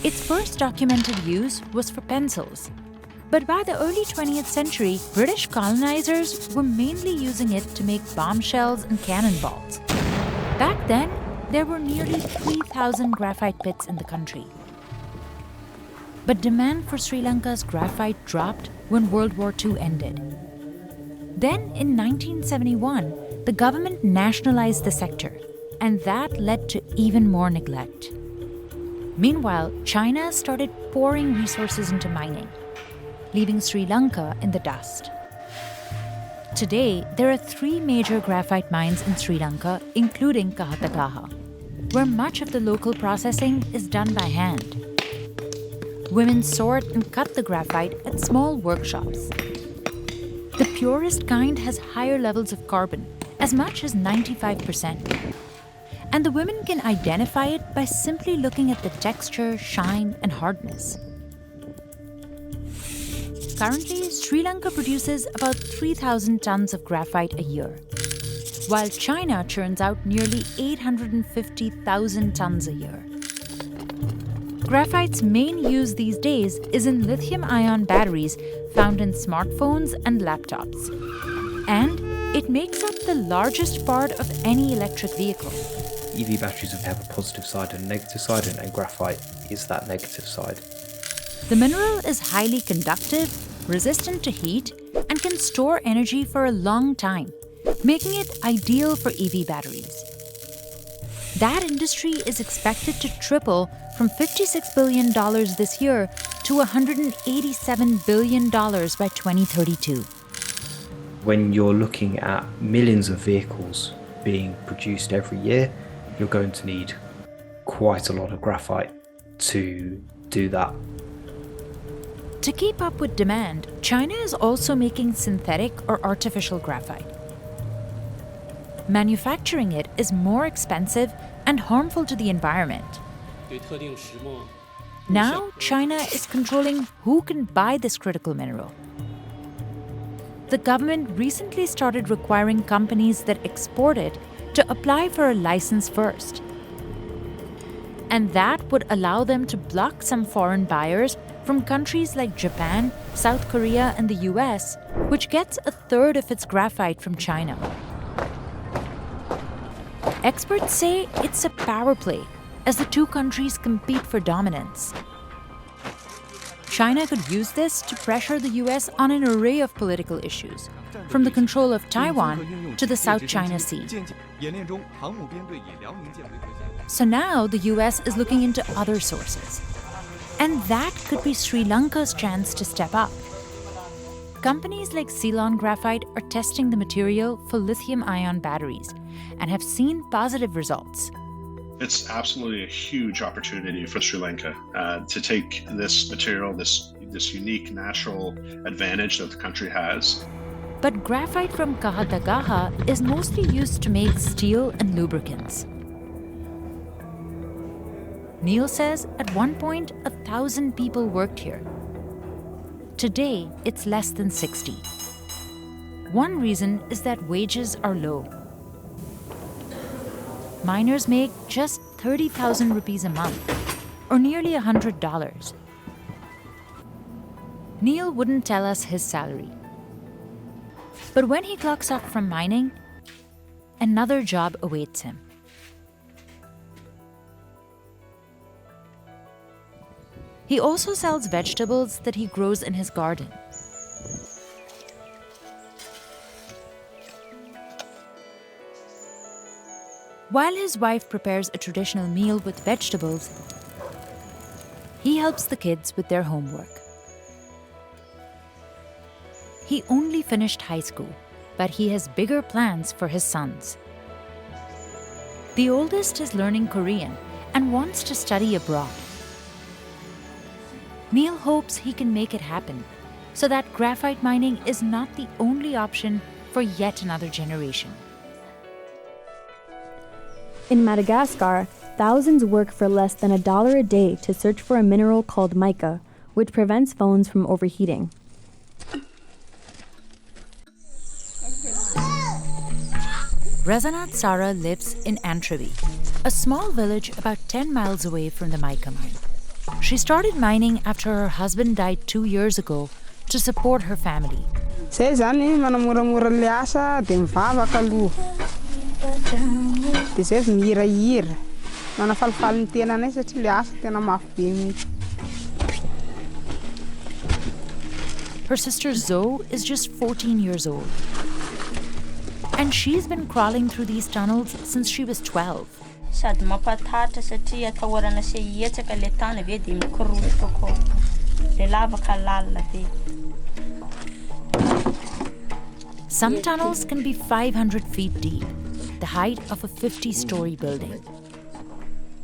Its first documented use was for pencils. But by the early 20th century, British colonizers were mainly using it to make bombshells and cannonballs. Back then, there were nearly 3,000 graphite pits in the country. But demand for Sri Lanka's graphite dropped when World War II ended. Then, in 1971, the government nationalized the sector, and that led to even more neglect. Meanwhile, China started pouring resources into mining, leaving Sri Lanka in the dust. Today, there are 3 major graphite mines in Sri Lanka, including Kahatakaha, where much of the local processing is done by hand. Women sort and cut the graphite at small workshops. The purest kind has higher levels of carbon, as much as 95%. And the women can identify it by simply looking at the texture, shine, and hardness. Currently, Sri Lanka produces about 3,000 tons of graphite a year, while China churns out nearly 850,000 tons a year. Graphite's main use these days is in lithium-ion batteries found in smartphones and laptops. And it makes up the largest part of any electric vehicle. EV batteries have a positive side and a negative side, and graphite is that negative side. The mineral is highly conductive, resistant to heat, and can store energy for a long time, making it ideal for EV batteries. That industry is expected to triple from $56 billion this year to $187 billion by 2032. When you're looking at millions of vehicles being produced every year, you're going to need quite a lot of graphite to do that. To keep up with demand, China is also making synthetic or artificial graphite. Manufacturing it is more expensive and harmful to the environment. Now, China is controlling who can buy this critical mineral. The government recently started requiring companies that export it to apply for a license first. And that would allow them to block some foreign buyers from countries like Japan, South Korea, and the US, which gets a third of its graphite from China. Experts say it's a power play as the two countries compete for dominance. China could use this to pressure the US on an array of political issues, from the control of Taiwan to the South China Sea. So now the US is looking into other sources. And that could be Sri Lanka's chance to step up. Companies like Ceylon Graphite are testing the material for lithium-ion batteries and have seen positive results. It's absolutely a huge opportunity for Sri Lanka to take this material, this unique natural advantage that the country has. But graphite from Kahatagaha is mostly used to make steel and lubricants. Neil says at one point, 1,000 people worked here. Today, it's less than 60. One reason is that wages are low. Miners make just 30,000 rupees a month, or nearly $100. Neil wouldn't tell us his salary. But when he clocks off from mining, another job awaits him. He also sells vegetables that he grows in his garden. While his wife prepares a traditional meal with vegetables, he helps the kids with their homework. He only finished high school, but he has bigger plans for his sons. The oldest is learning Korean and wants to study abroad. Neil hopes he can make it happen so that graphite mining is not the only option for yet another generation. In Madagascar, thousands work for less than $1 a day to search for a mineral called mica, which prevents phones from overheating. Razanat Sara lives in Antravy, a small village about 10 miles away from the mica mine. She started mining after her husband died 2 years ago to support her family. Her sister Zoe is just 14 years old. And she's been crawling through these tunnels since she was 12. Some tunnels can be 500 feet deep, the height of a 50-story building.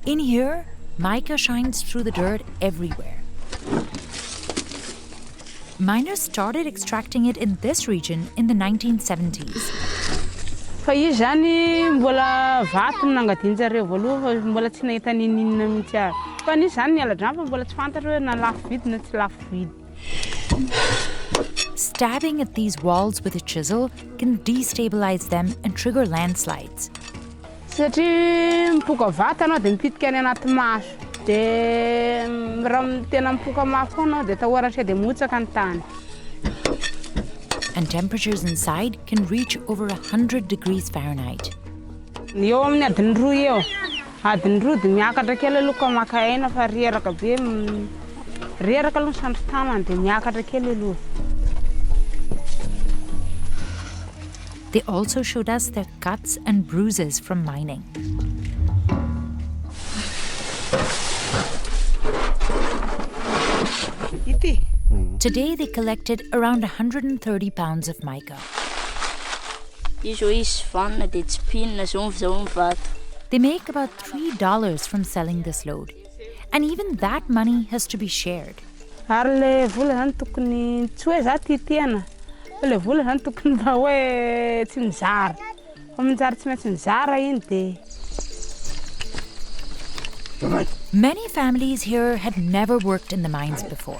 In here, mica shines through the dirt everywhere. Miners started extracting it in this region in the 1970s. Fa io zany mbola vato nangadinjareo voaloha mbola tsy nahita ninina mihitsy ary. Fa nisy zany niala-drano fa mbola tsy fantatra hoe na lafo vidy na tsy lafo vidy. Stabbing at these walls with a chisel can destabilize them and trigger landslides. Satria mipoka vato anao dia mipitika any anaty maso. Dia raha tena mipoka mafy anao dia tahoratra dia motsaka ny tany. And temperatures inside can reach over 100 degrees Fahrenheit. Eo amin'ny adiny roa eo. Adiny roa dia miakatra kely aloha maka aina fa reraka be reraka aloha sandry tanany dia miakatra kely aloha. They also showed us their cuts and bruises from mining. Today they collected around 130 pounds of mica. They make about $3 from selling this load. And even that money has to be shared. Le vola zany tokony tsy hoe za titena. Le vola zany tokony mba hoe tsy mizara. Fa mizara tsy maintsy mizara iny dia. Many families here had never worked in the mines before.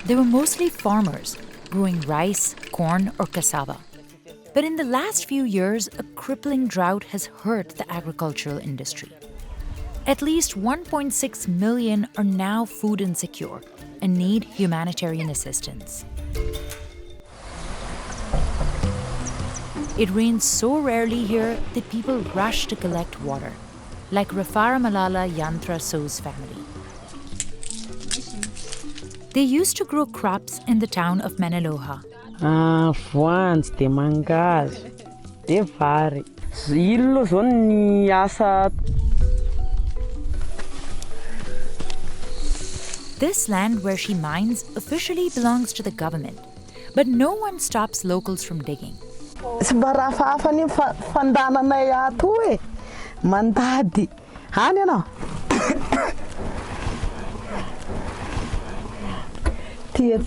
They were mostly farmers, growing rice, corn, or cassava. But in the last few years, a crippling drought has hurt the agricultural industry. At least 1.6 million are now food insecure and need humanitarian assistance. It rains so rarely here that people rush to collect water, like Rafara Malala Yantra So's family. They used to grow crops in the town of Menaloha. Voanjo dia mangahazo dia vary. Ilo zao ny asa. This land where she mines officially belongs to the government, but no one stops locals from digging. Tsy mba rahafahafa ny fandananay ato e. Mandady. Any ianao? Ty.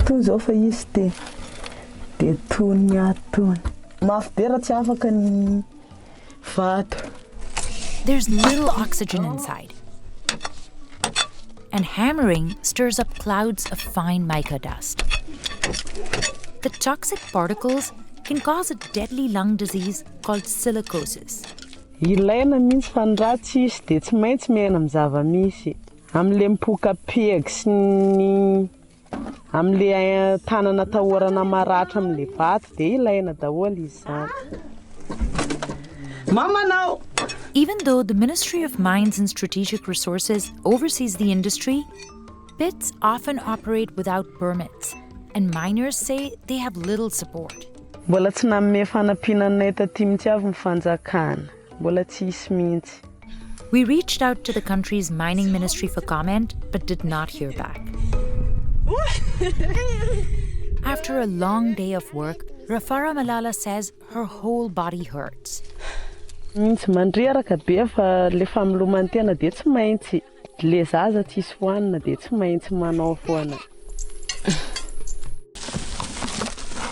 Tony zao fa izy ty. Dia tony atony. Mafy be raha tsy afaka ny vato. There's little oxygen inside. And hammering stirs up clouds of fine mica dust. The toxic particles can cause a deadly lung disease called silicosis. Ilaina mintsy fa ny raha tsy isy dia tsy maintsy miaina amin'ny zava-misy. Amin'ilay mipoka peg sy ny amin'ilay tanana tahorana maratra amin'ilay vato dia ilaina daholo izy zany. Mama now! Even though the Ministry of Mines and Strategic Resources oversees the industry, pits often operate without permits, and miners say they have little support. Mbola tsy nanome fanampiananay taty mihitsy avy ny fanjakana. Mbola tsy isy mihitsy. We reached out to the country's mining ministry for comment, but did not hear back. After a long day of work, Rafara Malala says her whole body hurts. Mintsy mandreraka be fa le familomantena dia tsy maintsy. Le zaza tsisy hoanina dia tsy maintsy manao foana.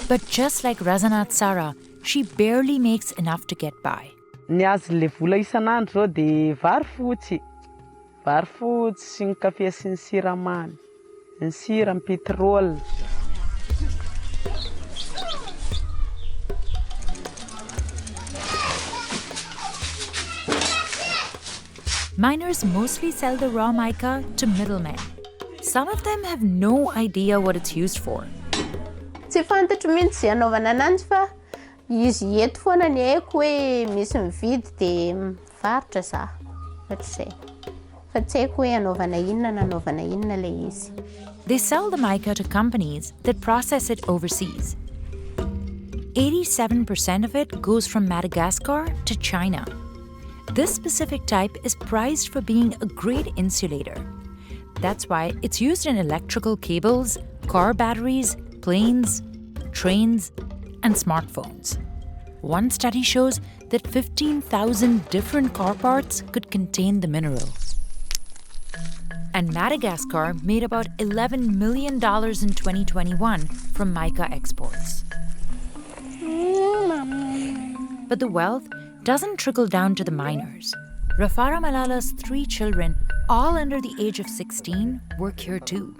But just like Razanat Sara, she barely makes enough to get by. Ny azo le vola isan'andro zao dia vary fotsy. Vary fotsy sy ny kafe sy ny siramamy. Ny sira, ny petrol. Miners mostly sell the raw mica to middlemen. Some of them have no idea what it's used for. Tsy fantatro mihitsy zay anaovana ananjy fa izy eto foana ny haiko hoe misy mividy dia mivarotra za. Fa tsy haiko hoe anaovana inona na anaovana inona ilay izy. They sell the mica to companies that process it overseas. 87% of it goes from Madagascar to China. This specific type is prized for being a great insulator. That's why it's used in electrical cables, car batteries, planes, trains, and smartphones. One study shows that 15,000 different car parts could contain the mineral. And Madagascar made about $11 million in 2021 from mica exports. But the wealth doesn't trickle down to the miners. Rafara Malala's 3 children, all under the age of 16, work here too.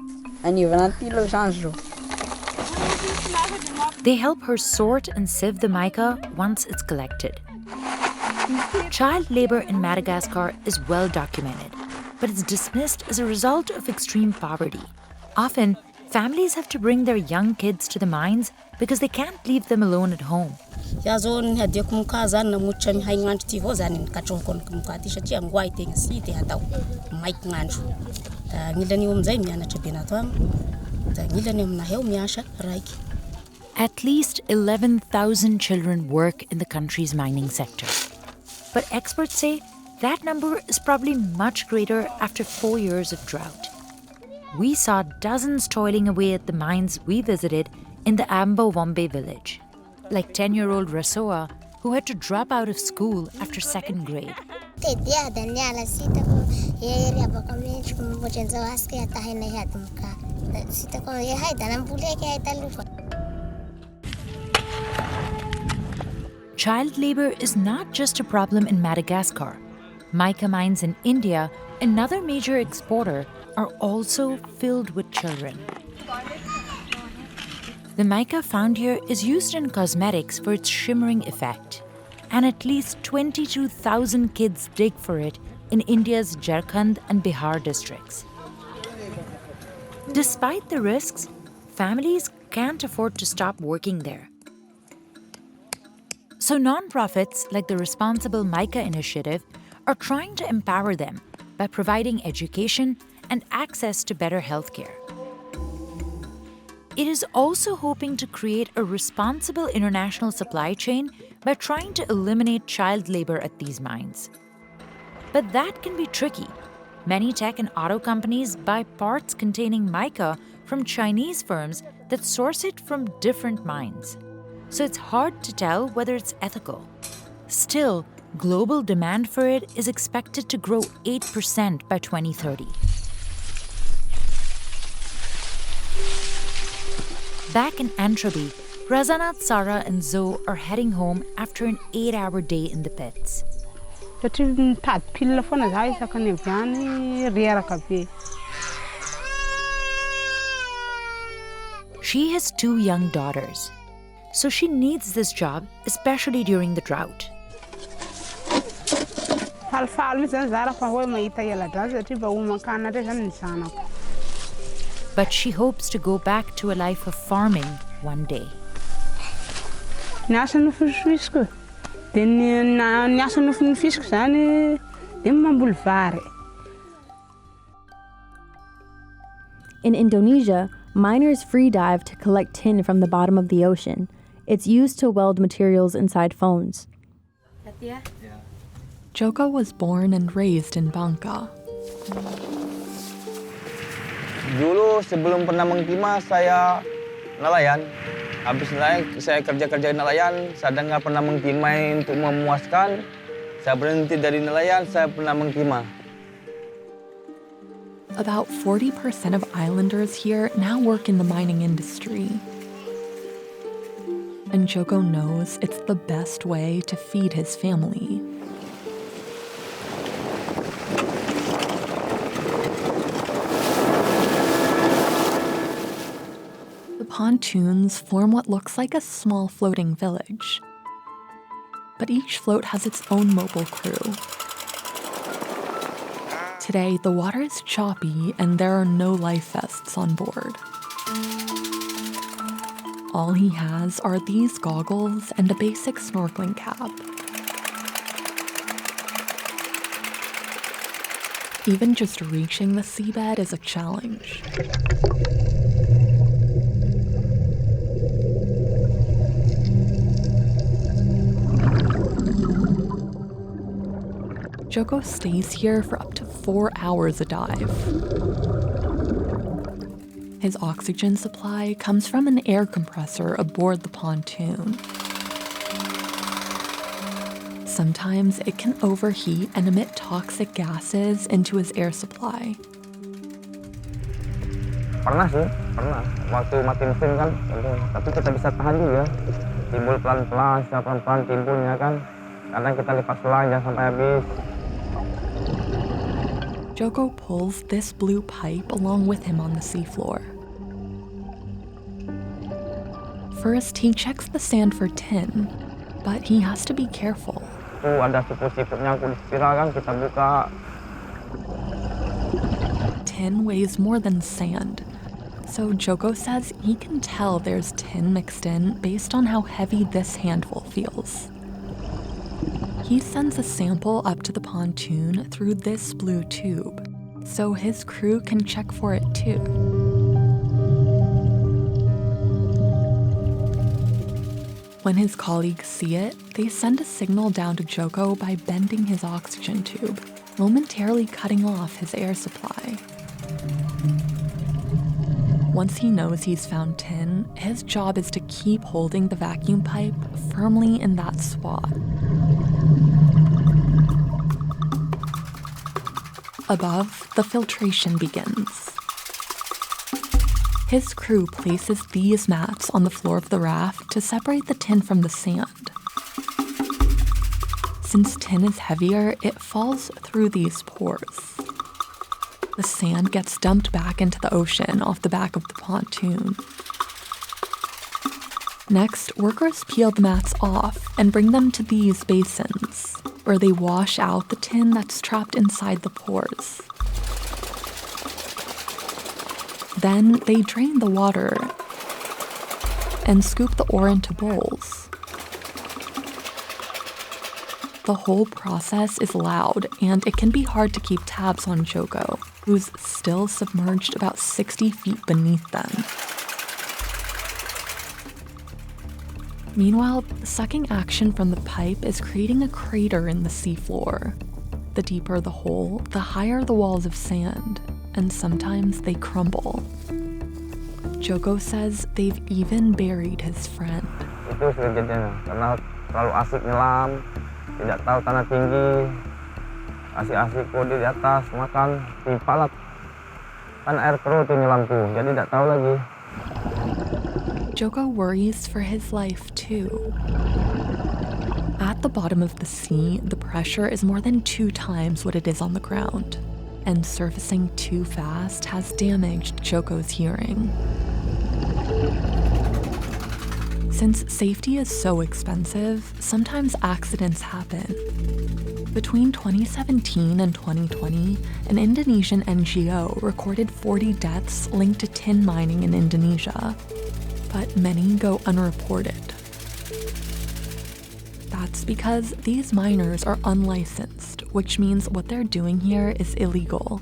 They help her sort and sieve the mica once it's collected. Child labor in Madagascar is well documented, but it's dismissed as a result of extreme poverty. Often, families have to bring their young kids to the mines because they can't leave them alone at home. At least 11,000 children work in the country's mining sector. But experts say that number is probably much greater after 4 years of drought. We saw dozens toiling away at the mines we visited in the Ambo Wombe village, like 10-year-old Rasoa, who had to drop out of school after 2nd grade. Child labor is not just a problem in Madagascar. Mica mines in India, another major exporter, are also filled with children. The mica found here is used in cosmetics for its shimmering effect, and at least 22,000 kids dig for it in India's Jharkhand and Bihar districts. Despite the risks, families can't afford to stop working there. So nonprofits like the Responsible Mica Initiative are trying to empower them by providing education and access to better healthcare. It is also hoping to create a responsible international supply chain by trying to eliminate child labor at these mines. But that can be tricky. Many tech and auto companies buy parts containing mica from Chinese firms that source it from different mines. So it's hard to tell whether it's ethical. Still, global demand for it is expected to grow 8% by 2030. Back in Antropy, Razanat, Sarah, and Zoe are heading home after an 8-hour day in the pits. She has 2 young daughters, so she needs this job, especially during the drought. But she hopes to go back to a life of farming one day. In Indonesia, miners free dive to collect tin from the bottom of the ocean. It's used to weld materials inside phones. Joko was born and raised in Bangka. Dulu sebelum pernah mengtimah saya nelayan. Habis nelayan saya kerja nelayan, saya nggak pernah mengtimah untuk memuaskan. Saya berhenti dari nelayan, saya pernah mengtimah. About 40% of islanders here now work in the mining industry. And Joko knows it's the best way to feed his family. The pontoons form what looks like a small floating village. But each float has its own mobile crew. Today, the water is choppy and there are no life vests on board. All he has are these goggles and a basic snorkeling cap. Even just reaching the seabed is a challenge. Joko stays here for up to 4 hours a dive. His oxygen supply comes from an air compressor aboard the pontoon. Sometimes it can overheat and emit toxic gases into his air supply. Pernah sih, pernah. Waktu mati mesin kan, tapi kita bisa tahan juga. Timbul pelan-pelan, secara pelan-pelan timbulnya kan. Kadang kita lipat selang jangan sampai habis. Joko pulls this blue pipe along with him on the seafloor. First, he checks the sand for tin, but he has to be careful. Tuh ada siput-siput nyangkut di spiral kan, kita buka. Tin weighs more than sand, so Joko says he can tell there's tin mixed in based on how heavy this handful feels. He sends a sample up to the pontoon through this blue tube, so his crew can check for it too. When his colleagues see it, they send a signal down to Joko by bending his oxygen tube, momentarily cutting off his air supply. Once he knows he's found tin, his job is to keep holding the vacuum pipe firmly in that spot. Above, the filtration begins. His crew places these mats on the floor of the raft to separate the tin from the sand. Since tin is heavier, it falls through these pores. The sand gets dumped back into the ocean off the back of the pontoon. Next, workers peel the mats off and bring them to these basins, where they wash out the tin that's trapped inside the pores. Then they drain the water and scoop the ore into bowls. The whole process is loud, and it can be hard to keep tabs on Joko, who's still submerged about 60 feet beneath them. Meanwhile, sucking action from the pipe is creating a crater in the seafloor. The deeper the hole, the higher the walls of sand, and sometimes they crumble. Joko says they've even buried his friend. Itu kejadiannya, karena terlalu asik nyelam, tidak tahu tanah tinggi, asik-asik kode di atas, makan, timpalat. Kan air keruh tuh nyelam tuh, jadi tidak tahu lagi. Joko worries for his life too. At the bottom of the sea, the pressure is more than 2 times what it is on the ground, and surfacing too fast has damaged Joko's hearing. Since safety is so expensive, sometimes accidents happen. Between 2017 and 2020, an Indonesian NGO recorded 40 deaths linked to tin mining in Indonesia, but many go unreported. That's because these miners are unlicensed, which means what they're doing here is illegal.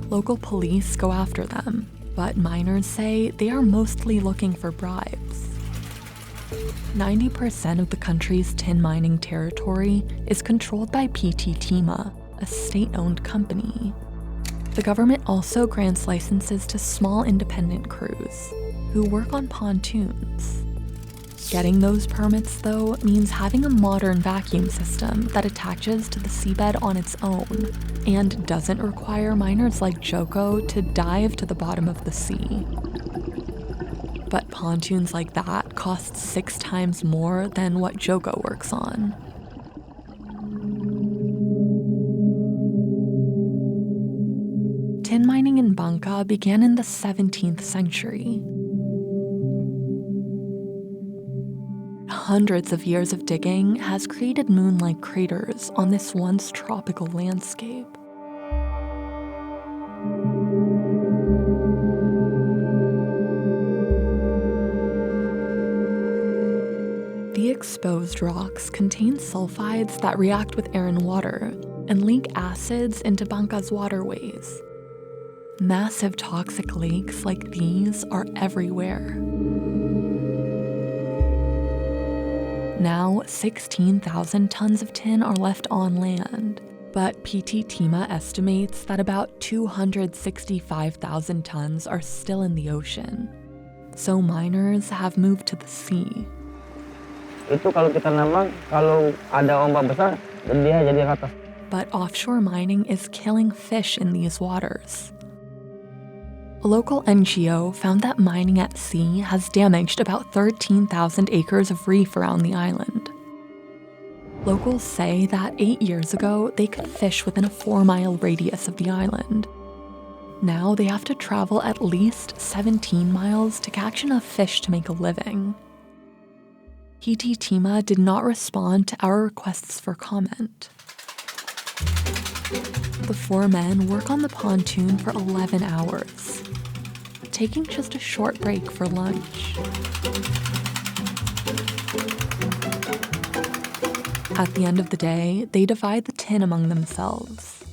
Local police go after them, but miners say they are mostly looking for bribes. 90% of the country's tin mining territory is controlled by PT Timah, a state-owned company. The government also grants licenses to small independent crews who work on pontoons. Getting those permits, though, means having a modern vacuum system that attaches to the seabed on its own and doesn't require miners like Joko to dive to the bottom of the sea. But pontoons like that cost 6 times more than what Joko works on. Tin mining in Bangka began in the 17th century. Hundreds of years of digging has created moon-like craters on this once tropical landscape. The exposed rocks contain sulfides that react with air and water and leak acids into Bangka's waterways. Massive toxic lakes like these are everywhere. Now, 16,000 tons of tin are left on land, But PT Tima estimates that about 265,000 tons are still in the ocean. So miners have moved to the sea. Itu kalau kita nambang, kalau ada ombak besar, dia jadi ke atas. But offshore mining is killing fish in these waters. A local NGO found that mining at sea has damaged about 13,000 acres of reef around the island. Locals say that 8 years ago, they could fish within a 4-mile radius of the island. Now they have to travel at least 17 miles to catch enough fish to make a living. PT Tima did not respond to our requests for comment. The 4 men work on the pontoon for 11 hours, taking just a short break for lunch. At the end of the day, they divide the tin among themselves.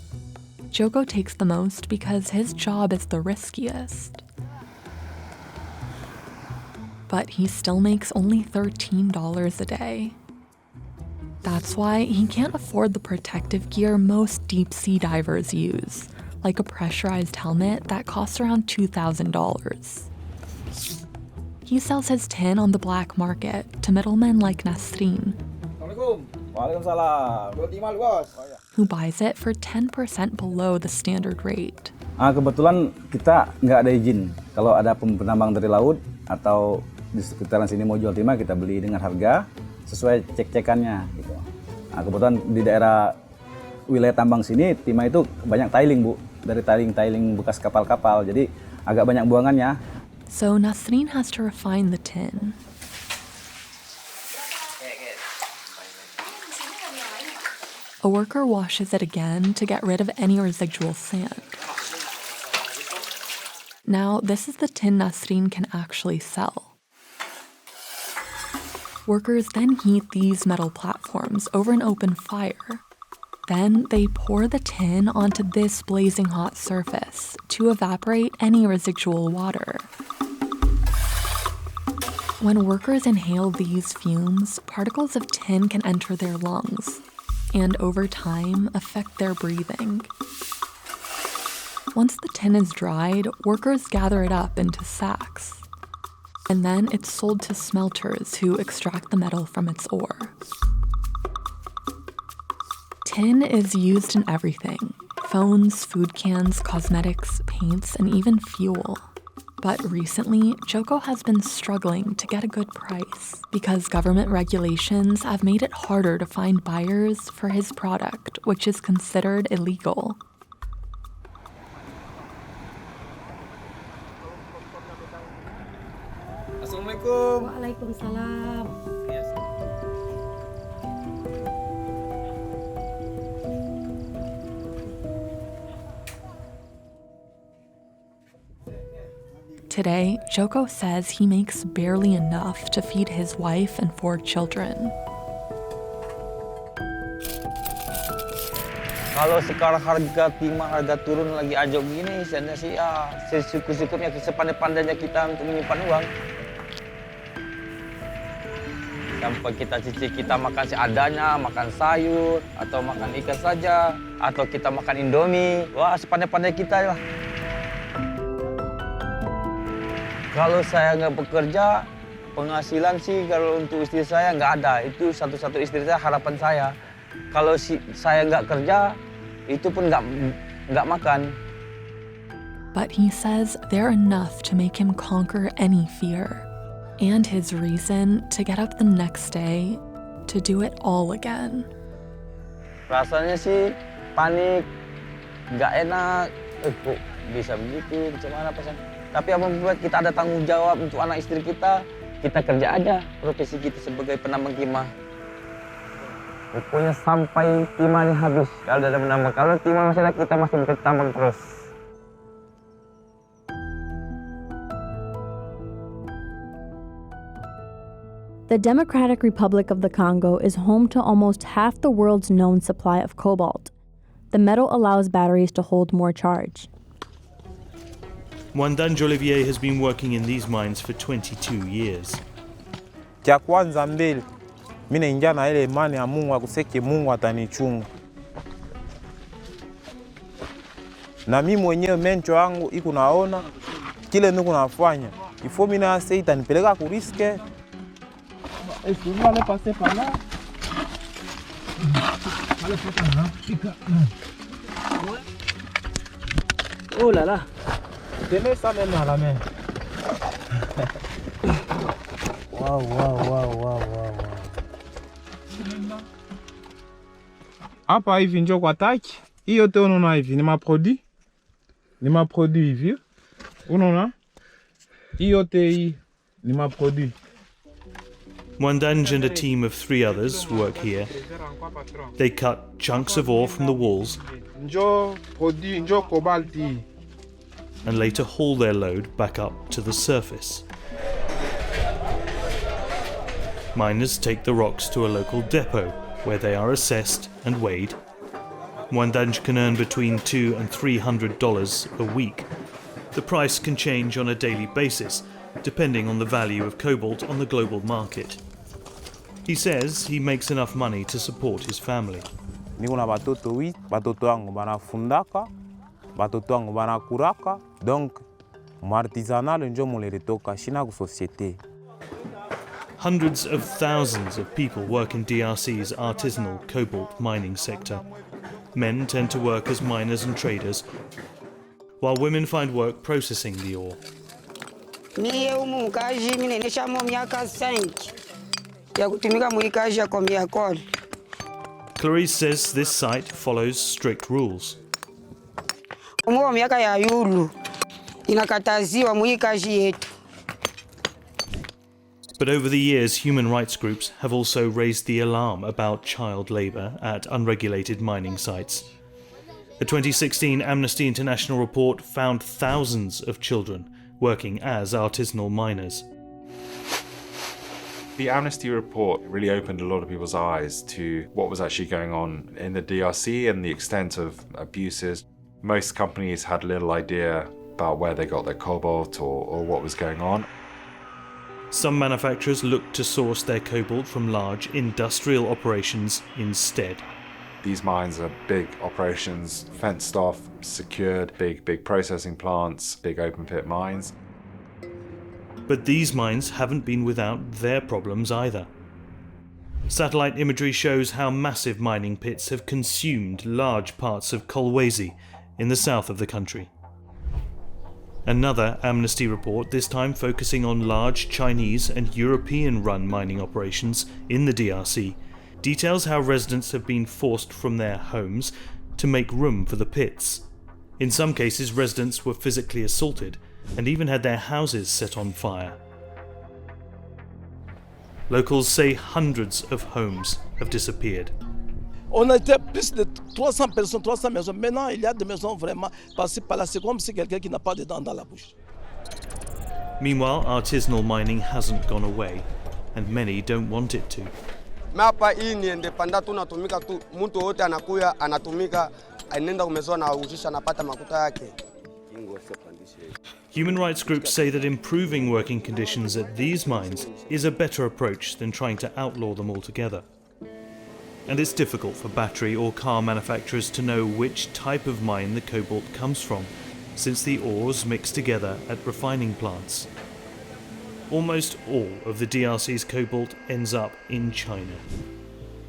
Joko takes the most because his job is the riskiest. But he still makes only $13 a day. That's why he can't afford the protective gear most deep-sea divers use, like a pressurized helmet that costs around $2,000. He sells his tin on the black market to middlemen like Nasrin, who buys it for 10% below the standard rate. Kebetulan kita nggak ada izin. Kalau ada penambang dari laut atau di sekitaran sini mau jual timah, kita beli dengan harga sesuai cek-cekannya gitu. Kebetulan di daerah wilayah tambang sini timah itu banyak tiling, Bu, dari tiling bekas kapal-kapal, jadi agak banyak buangannya. So Nasrin has to refine the tin. A worker washes it again to get rid of any residual sand. Now, this is the tin Nasrin can actually sell. Workers then heat these metal platforms over an open fire. Then they pour the tin onto this blazing hot surface to evaporate any residual water. When workers inhale these fumes, particles of tin can enter their lungs and over time affect their breathing. Once the tin is dried, workers gather it up into sacks. And then it's sold to smelters who extract the metal from its ore. Tin is used in everything: phones, food cans, cosmetics, paints, and even fuel. But recently, Joko has been struggling to get a good price because government regulations have made it harder to find buyers for his product, which is considered illegal. Assalamualaikum. Waalaikumsalam. Yes. Today, Joko says he makes barely enough to feed his wife and 4 children. Kalau sekarang harga timah harga turun lagi aja begini, saya sih ya sesyukur-syukurnya sepandai-pandainya kita untuk menyimpan uang. Sampai kita cicil, kita makan seadanya, makan sayur, atau makan ikan saja, atau kita makan Indomie. Wah, sepandai-pandai kita lah. Kalau saya nggak bekerja, penghasilan sih kalau untuk istri saya nggak ada. Itu satu-satu istri saya, harapan saya. Kalau saya nggak kerja, itu pun nggak makan. But he says they're enough to make him conquer any fear. And his reason to get up the next day to do it all again. Rasanya sih panik, nggak enak. Kok bisa begitu, macam mana pesan? Tapi apa membuat kita ada tanggung jawab untuk anak istri kita kerja aja profesi kita sebagai penambang timah. Pokoknya sampai timah ini habis. Kalau ada menambang, kalau timah masih ada, kita masih bertambang terus. The Democratic Republic of the Congo is home to almost half the world's known supply of cobalt. The metal allows batteries to hold more charge. Wandanj Olivier has been working in these mines for 22 years. Cha kwanza mbele mimi naingia na ile imani ya Mungu akuseke Mungu atanichunga. na mimi mwenyewe mencho wangu iko naona kile niko nafanya ifo mimi na sasa itanipeleka ku riske. Oh là là. Tenez ça maintenant à la main. Wow, wow, wow, wow, wow. Hapa hivi njoo kwa taki. Hii yote unaona hivi ni maproduit. Ni maproduit hivi. Unaona? Hii yote hii ni maproduit. Mwandanj and a team of 3 others work here. They cut chunks of ore from the walls Njoo produit, njoo Cobalt hii. and later haul their load back up to the surface. Miners take the rocks to a local depot where they are assessed and weighed. Mwandanj can earn between $200 and $300 a week. The price can change on a daily basis, depending on the value of cobalt on the global market. He says he makes enough money to support his family. Niko na batoto 8, batoto wangu banafundaka, batoto wangu banakuraka, donc artisanal njo muletoka shina ku société. Hundreds of thousands of people work in DRC's artisanal cobalt mining sector. Men tend to work as miners and traders, while women find work processing the ore. Mie umu mkaji minenesha mo miaka 5 ya kutumika muikaji ya komiakol. Clarice says this site follows strict rules. Umu wa miaka ya yulu inakataziwa muikaji yetu. But over the years, human rights groups have also raised the alarm about child labour at unregulated mining sites. A 2016 Amnesty International report found thousands of children working as artisanal miners. The Amnesty report really opened a lot of people's eyes to what was actually going on in the DRC and the extent of abuses. Most companies had little idea about where they got their cobalt or what was going on. Some manufacturers looked to source their cobalt from large industrial operations instead. These mines are big operations, fenced off, secured, big processing plants, big open pit mines. But these mines haven't been without their problems either. Satellite imagery shows how massive mining pits have consumed large parts of Kolwezi in the south of the country. Another Amnesty report, this time focusing on large Chinese and European-run mining operations in the DRC, details how residents have been forced from their homes to make room for the pits. In some cases, residents were physically assaulted and even had their houses set on fire. Locals say hundreds of homes have disappeared. On était plus de 300 personnes, 300 maisons. Maintenant, il y a des maisons vraiment passées par là. C'est comme si quelqu'un qui n'a pas de dents dans la bouche. Meanwhile, artisanal mining hasn't gone away, and many don't want it to. Hapa hii ni independent tunatumika tu, mtu wote anakuya anatumika, anaenda kumezona na ujisha anapata makuta yake. Human rights groups say that improving working conditions at these mines is a better approach than trying to outlaw them altogether. And it's difficult for battery or car manufacturers to know which type of mine the cobalt comes from, since the ores mix together at refining plants. Almost all of the DRC's cobalt ends up in China,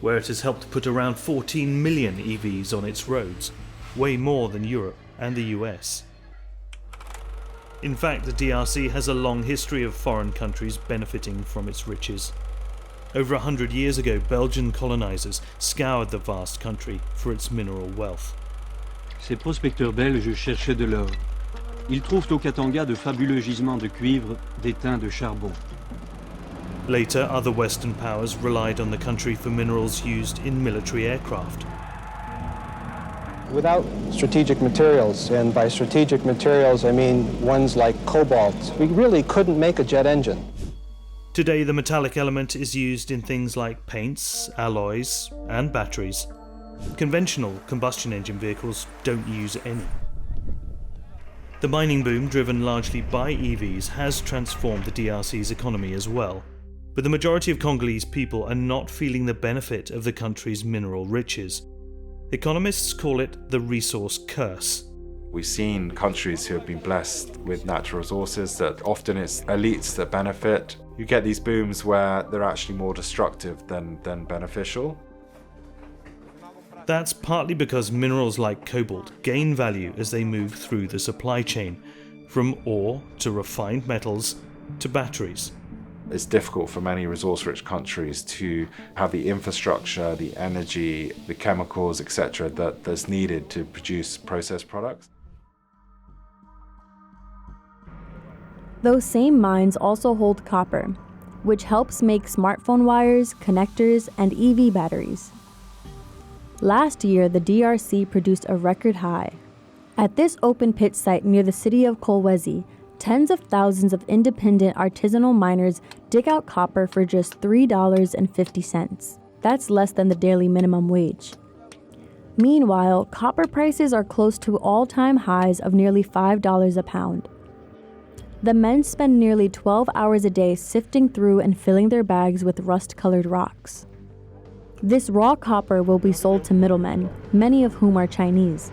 where it has helped put around 14 million EVs on its roads, way more than Europe and the US. In fact, the DRC has a long history of foreign countries benefiting from its riches. Over 100 years ago, Belgian colonizers scoured the vast country for its mineral wealth. Ces prospecteurs belges cherchaient de l'or. Ils trouvent au Katanga de fabuleux gisements de cuivre, d'étain, de charbon. Later, other Western powers relied on the country for minerals used in military aircraft. Without strategic materials, and by strategic materials I mean ones like cobalt, we really couldn't make a jet engine. Today, the metallic element is used in things like paints, alloys, and batteries. Conventional combustion engine vehicles don't use any. The mining boom, driven largely by EVs, has transformed the DRC's economy as well, but the majority of Congolese people are not feeling the benefit of the country's mineral riches. Economists call it the resource curse. We've seen countries who have been blessed with natural resources that often it's elites that benefit. You get these booms where they're actually more destructive than beneficial. That's partly because minerals like cobalt gain value as they move through the supply chain, from ore to refined metals to batteries. It's difficult for many resource-rich countries to have the infrastructure, the energy, the chemicals, etc. that's needed to produce processed products. Those same mines also hold copper, which helps make smartphone wires, connectors, and EV batteries. Last year, the DRC produced a record high. At this open pit site near the city of Kolwezi, tens of thousands of independent artisanal miners dig out copper for just $3.50. That's less than the daily minimum wage. Meanwhile, copper prices are close to all-time highs of nearly $5 a pound. The men spend nearly 12 hours a day sifting through and filling their bags with rust-colored rocks. This raw copper will be sold to middlemen, many of whom are Chinese.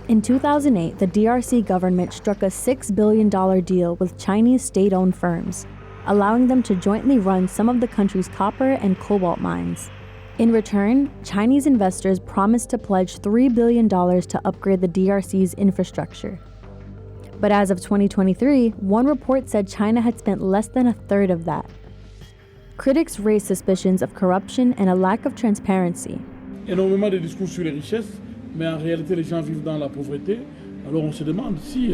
In 2008, the DRC government struck a $6 billion deal with Chinese state-owned firms, allowing them to jointly run some of the country's copper and cobalt mines. In return, Chinese investors promised to pledge $3 billion to upgrade the DRC's infrastructure. But as of 2023, one report said China had spent less than a third of that. Critics raise suspicions of corruption and a lack of transparency. Énormément de discours sur les richesses, mais en réalité les gens vivent dans la pauvreté. Alors on se demande si